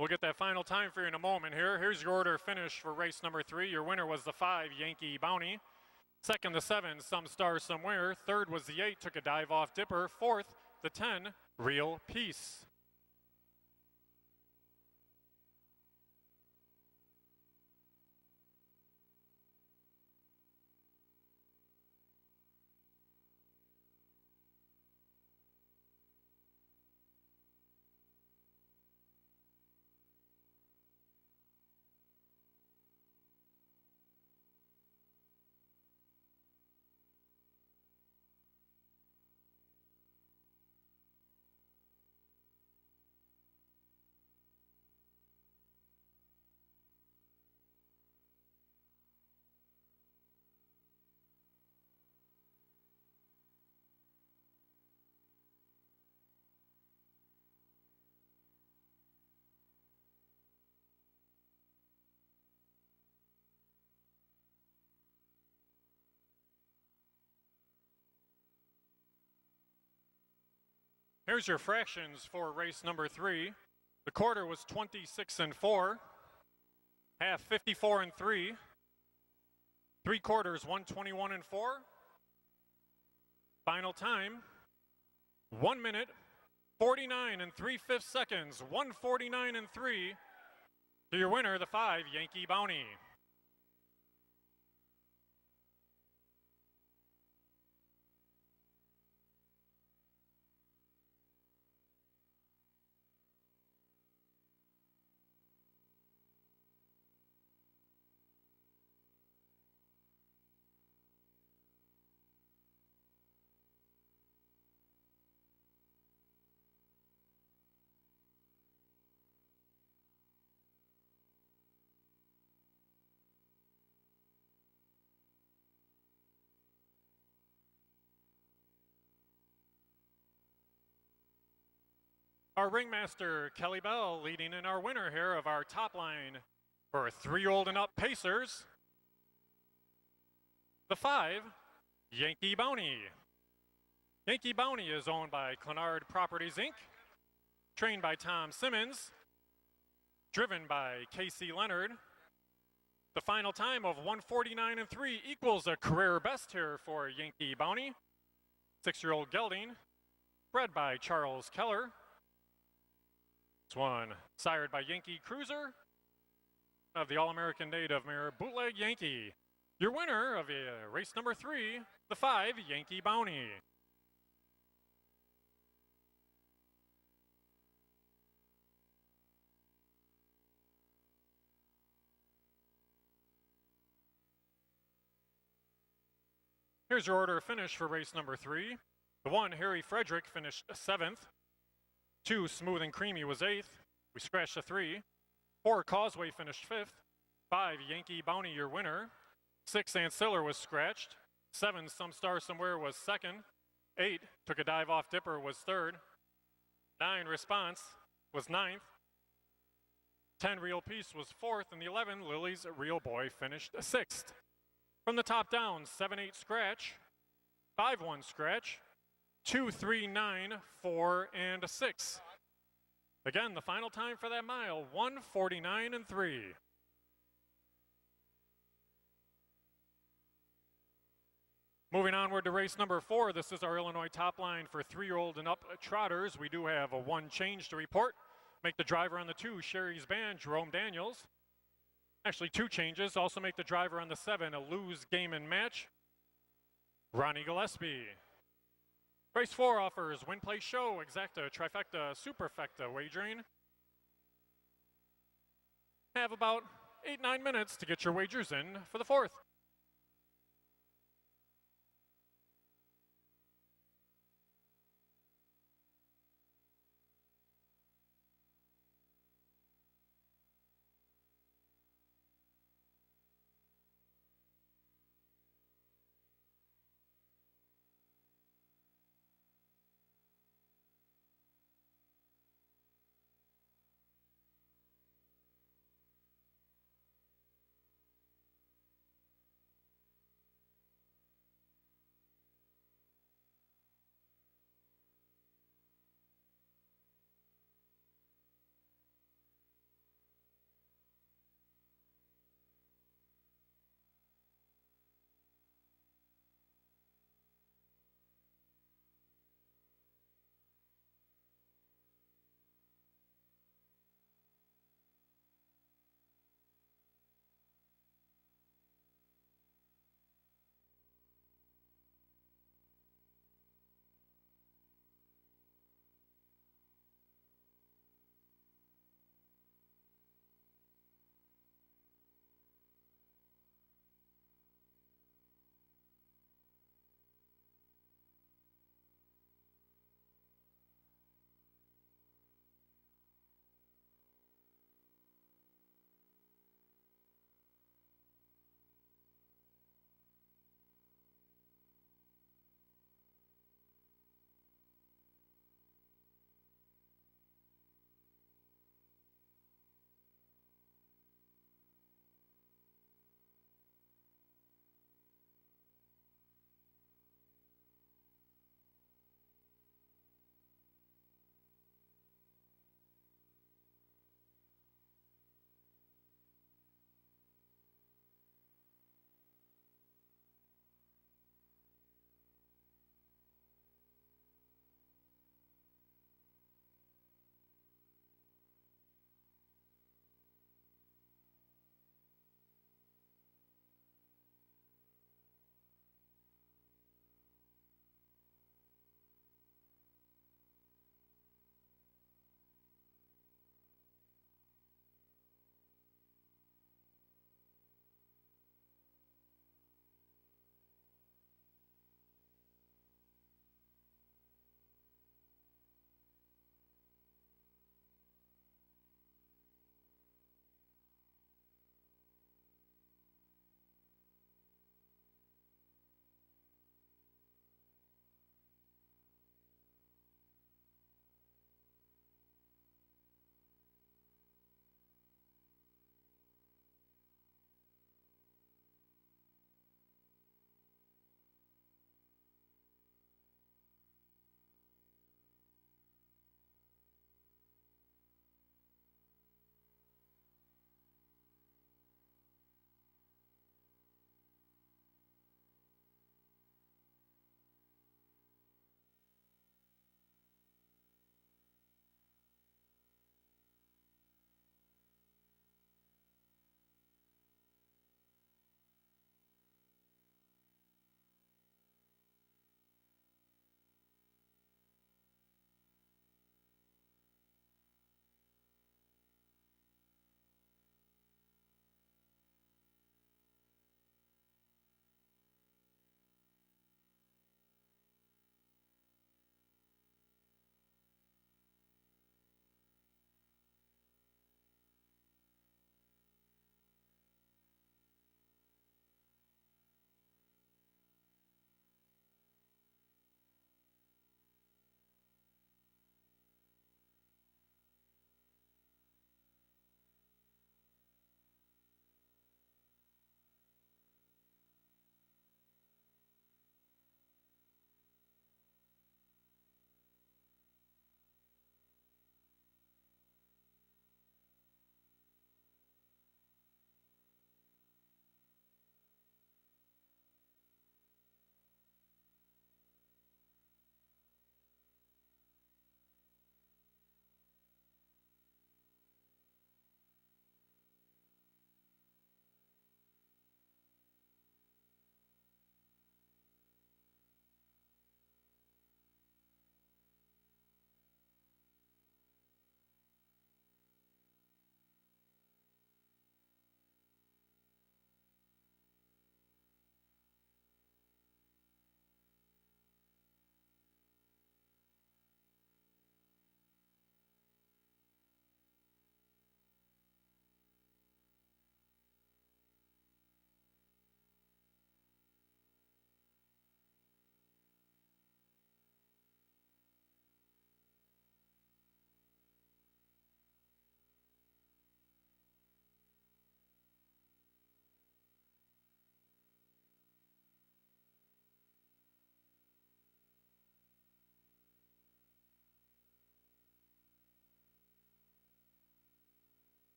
We'll get that final time for you in a moment here. Here's your order finish for race number 3. Your winner was the 5, Yankee Bounty. Second, the 7, Some Star Somewhere. Third was the 8, Took a Dive Off Dipper. Fourth, the 10, Real Peace. Here's your fractions for race number 3. The quarter was 26-4, half 54-3, 3 quarters 121-4. Final time 1 minute 49 3/5 seconds, 149-3. To your winner, the 5, Yankee Bounty. Our ringmaster, Kelly Bell, leading in our winner here of our top line for 3-year-old and up pacers. The 5, Yankee Bounty. Yankee Bounty is owned by Clenard Properties, Inc., trained by Tom Simmons, driven by Casey Leonard. The final time of 149-3 equals a career best here for Yankee Bounty. 6-year-old gelding, bred by Charles Keller. This one, sired by Yankee Cruiser of the All-American native mare Bootleg Yankee. Your winner of race number 3, the 5, Yankee Bounty. Here's your order of finish for race number 3. The 1, Harry Frederick, finished 7th. 2, Smooth and Creamy, was 8th. We scratched a 3. 4, Causeway, finished 5th. 5, Yankee Bounty, your winner. 6, Anciller, was scratched. 7, Some Star Somewhere, was 2nd. 8, Took a Dive Off Dipper, was 3rd. 9, Response, was 9th. 10, Real Peace, was 4th. And the 11, Lily's Real Boy, finished 6th. From the top down, 7-8 scratch, 5-1 scratch, 2, 3, 9, 4, and 6. Again, the final time for that mile, 149-3. Moving onward to race number 4, this is our Illinois top line for 3-year-old and up trotters. We do have a 1 change to report. Make the driver on the 2, Sherry's Band, Jerome Daniels. Actually, 2 changes. Also make the driver on the 7 a lose game and match, Ronnie Gillespie. Race 4 offers win, play, show, exacta, trifecta, superfecta wagering. Have about 8-9 minutes to get your wagers in for the 4th.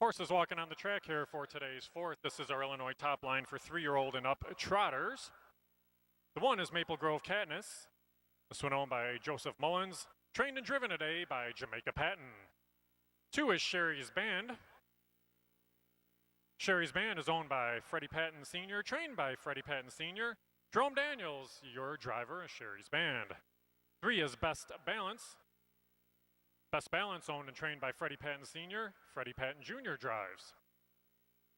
Horses walking on the track here for today's fourth. This is our Illinois top line for 3-year-old and up trotters. The one is Maple Grove Katniss. This one owned by Joseph Mullins. Trained and driven today by Jamaica Patton. 2 is Sherry's Band. Sherry's Band is owned by Freddie Patton Sr., trained by Freddie Patton Sr. Jerome Daniels, your driver, is Sherry's Band. 3 is Best Balance. Best Balance, owned and trained by Freddie Patton Sr., Freddie Patton Jr. drives.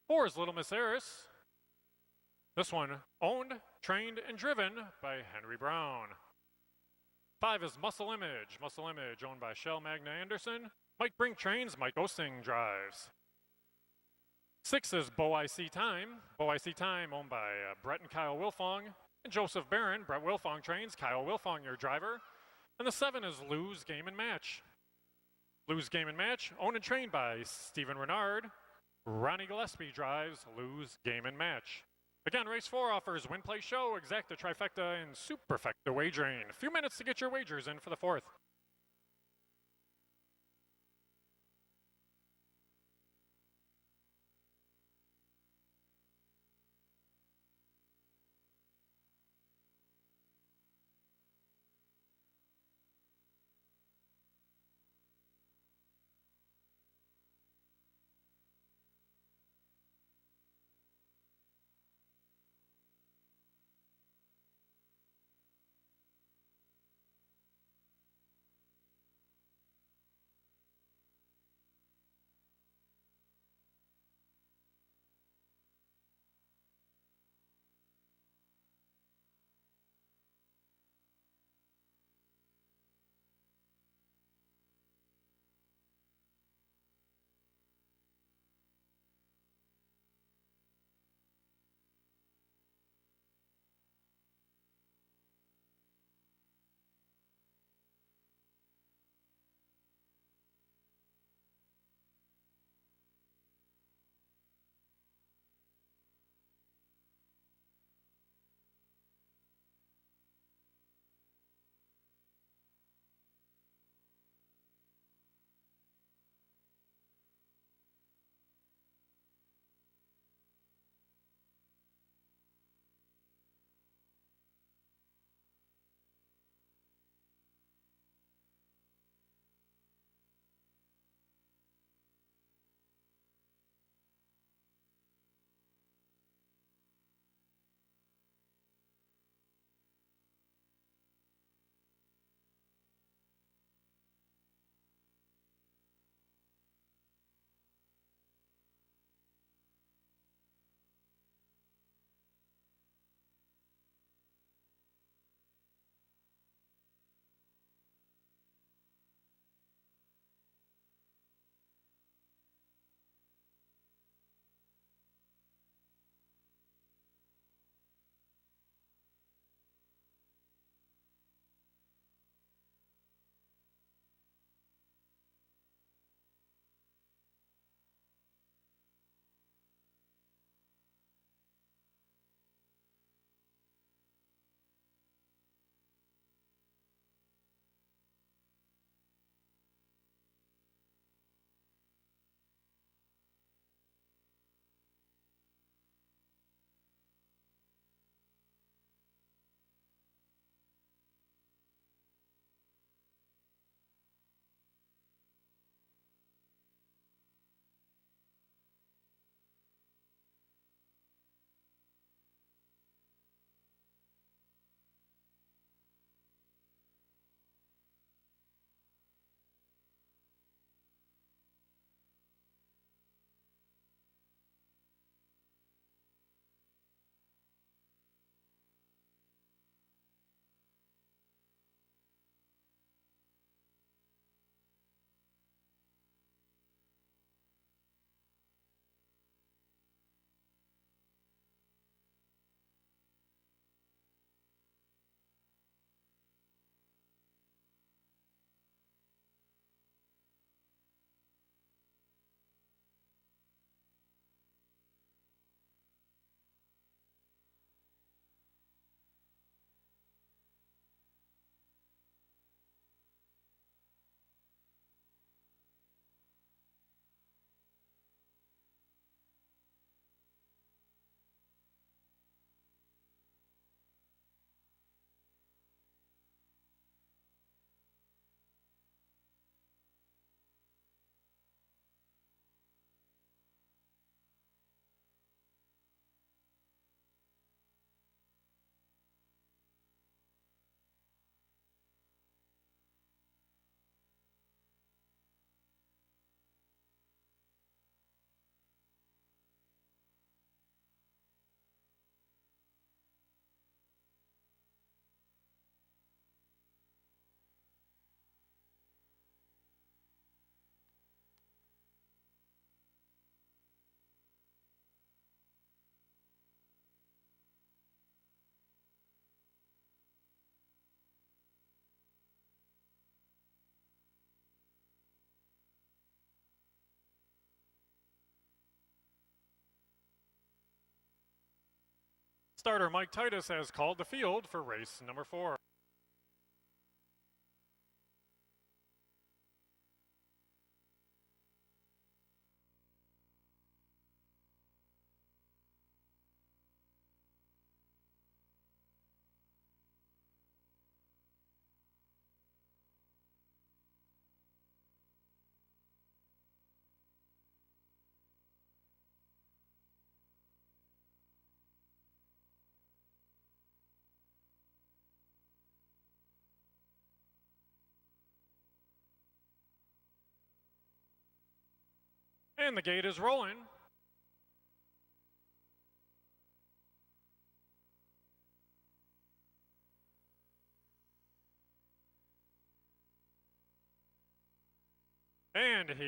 4 is Little Miss Eris. This one owned, trained, and driven by Henry Brown. 5 is Muscle Image. Muscle Image, owned by Shell Magna Anderson. Mike Brink trains, Mike Osting drives. 6 is Bo I See Time. Bo I See Time, owned by Brett and Kyle Wilfong. And Joseph Barron, Brett Wilfong trains, Kyle Wilfong, your driver. And the 7 is Lose Game and Match. Lose Game and Match, owned and trained by Stephen Renard. Ronnie Gillespie drives Lose Game and Match. Again, race 4 offers win, play, show, exacta, trifecta, and superfecta wagering. A few minutes to get your wagers in for the 4th. Starter Mike Titus has called the field for race number 4. And the gate is rolling. And here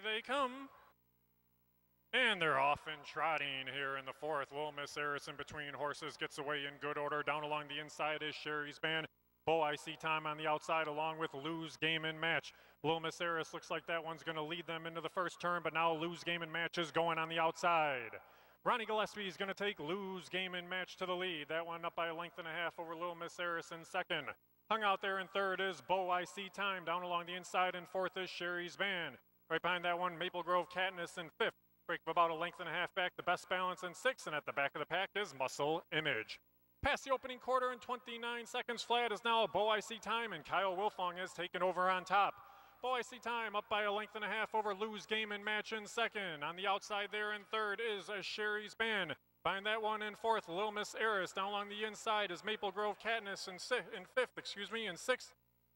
they come. And they're off and trotting here in the 4th. Little Miss Eris in between horses gets away in good order. Down along the inside is Sherry's Band. Bo I See Time on the outside along with Lose Game and Match. Little Miss Eris looks like that one's going to lead them into the first turn, but now Lose Game and Match is going on the outside. Ronnie Gillespie is going to take Lose Game and Match to the lead. That one up by a length and a half over Little Miss Eris in second. Hung out there in third is Bo I See Time. Down along the inside in 4th is Sherry's Band. Right behind that one, Maple Grove Katniss in 5th. Break of about a length and a half back, the Best Balance in 6th, and at the back of the pack is Muscle Image. Past the opening quarter in 29 seconds flat is now Bo I See Time, and Kyle Wilfong has taken over on top. Bo I See Time up by a length and a half over Lose Game and Match in second. On the outside there in third is Sherry's Band. Behind that one in 4th, Little Miss Eris. Down along the inside is Maple Grove Katniss in 5th. In 6th,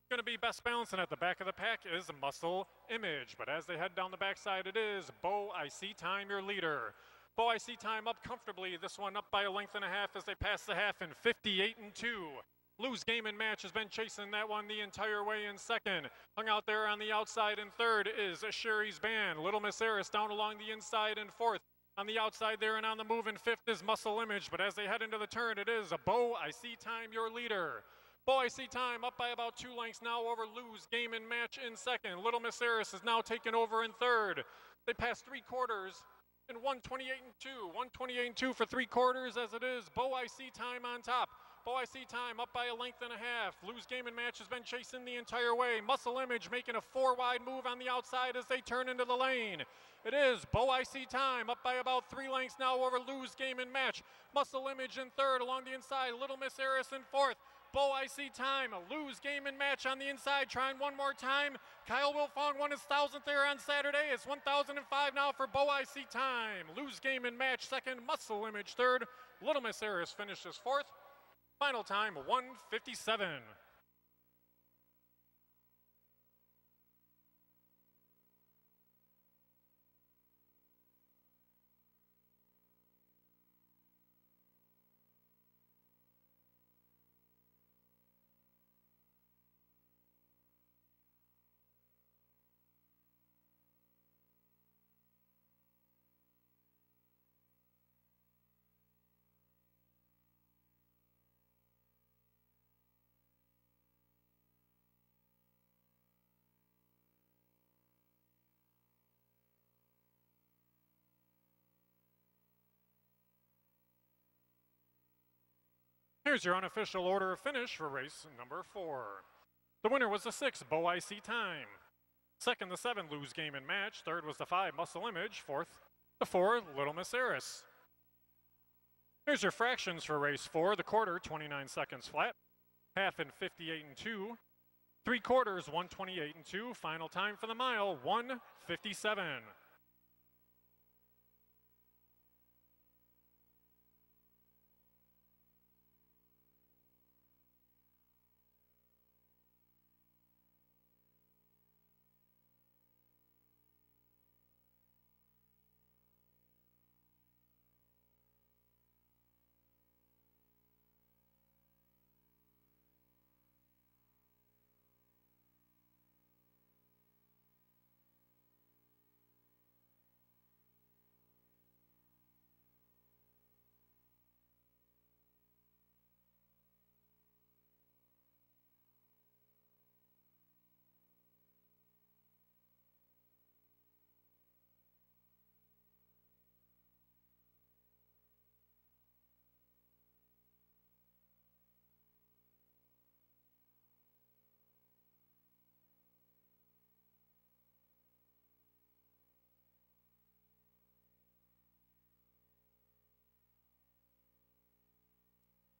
going to be Best Balance, and at the back of the pack is Muscle Image. But as they head down the backside, it is Bo I See Time, your leader. Bo I See Time up comfortably. This one up by a length and a half as they pass the half in 58-2. Lose Game and Match has been chasing that one the entire way in second. Hung out there on the outside in third is Sherry's Band. Little Miss Eris down along the inside in 4th. On the outside there and on the move in 5th is Muscle Image. But as they head into the turn, it is Bo I See Time, your leader. Bo I See Time up by about 2 lengths now over Lose Game and Match in second. Little Miss Eris is now taken over in third. They pass 3 quarters in 128-2. 128-2 for 3 quarters as it is Bo I See Time on top. Bo I See Time up by a length and a half. Lose Game and Match has been chasing the entire way. Muscle Image making a 4-wide move on the outside as they turn into the lane. It is Bo I See Time up by about 3 lengths now over Lose Game and Match. Muscle Image in third along the inside. Little Miss Eris in 4th. Bo I See Time, Lose Game and Match on the inside, trying one more time. Kyle Wilfong won his 1,000th there on Saturday. It's 1,005 now for Bo I See Time. Lose Game and Match second, Muscle Image third. Little Miss Eris finishes 4th. Final time, 1:57. Here's your unofficial order of finish for race number 4. The winner was the 6, Bo I See Time. Second, the 7, Lose Game and Match. Third was the 5, Muscle Image. Fourth, the 4, Little Miss Eris. Here's your fractions for race 4. The quarter, 29 seconds flat. Half in 58-2. 3 quarters, 128-2. Final time for the mile, 1:57.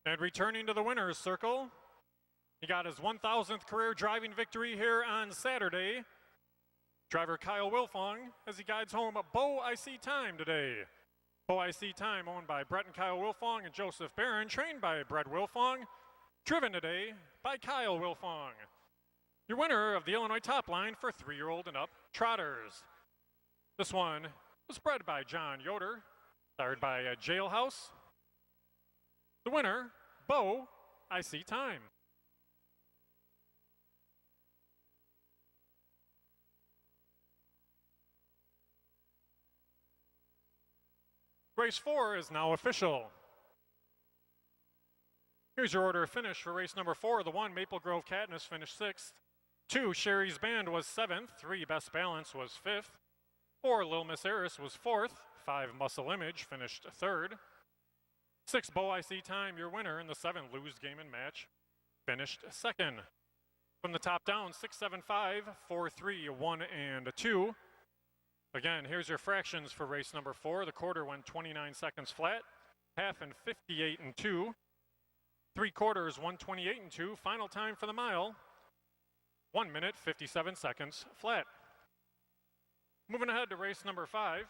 And returning to the winner's circle, he got his 1,000th career driving victory here on Saturday. Driver Kyle Wilfong as he guides home a Bo I See Time today. Bo I See Time owned by Brett and Kyle Wilfong and Joseph Barron, trained by Brett Wilfong, driven today by Kyle Wilfong. Your winner of the Illinois Top Line for 3-year-old and up trotters. This one was bred by John Yoder, starred by Jailhouse. The winner, Bo I See Time. Race 4 is now official. Here's your order of finish for race number 4. The 1, Maple Grove Katniss, finished 6th. 2, Sherry's Band was 7th. 3, Best Balance was 5th. 4, Little Miss Eris was 4th. 5, Muscle Image finished 3rd. 6, Bo I See Time, your winner in the 7, Lose Game and Match, finished 2nd. From the top down, 6, 7, 5, 4, 3, 1, and 2. Again, here's your fractions for race number 4. The quarter went 29 seconds flat, half and 58 and 2. 3/4, 128 and 2. Final time for the mile, 1 minute, 57 seconds flat. Moving ahead to race number 5.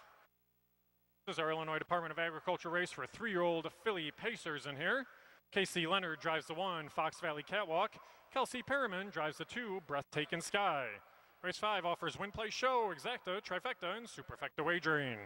This is our Illinois Department of Agriculture race for 3-year-old filly pacers in here. Casey Leonard drives the 1, Fox Valley Catwalk. Kelsey Perriman drives the 2, Breathtaking Sky. Race 5 offers Win Play Show, Exacta, Trifecta, and Superfecta wagering.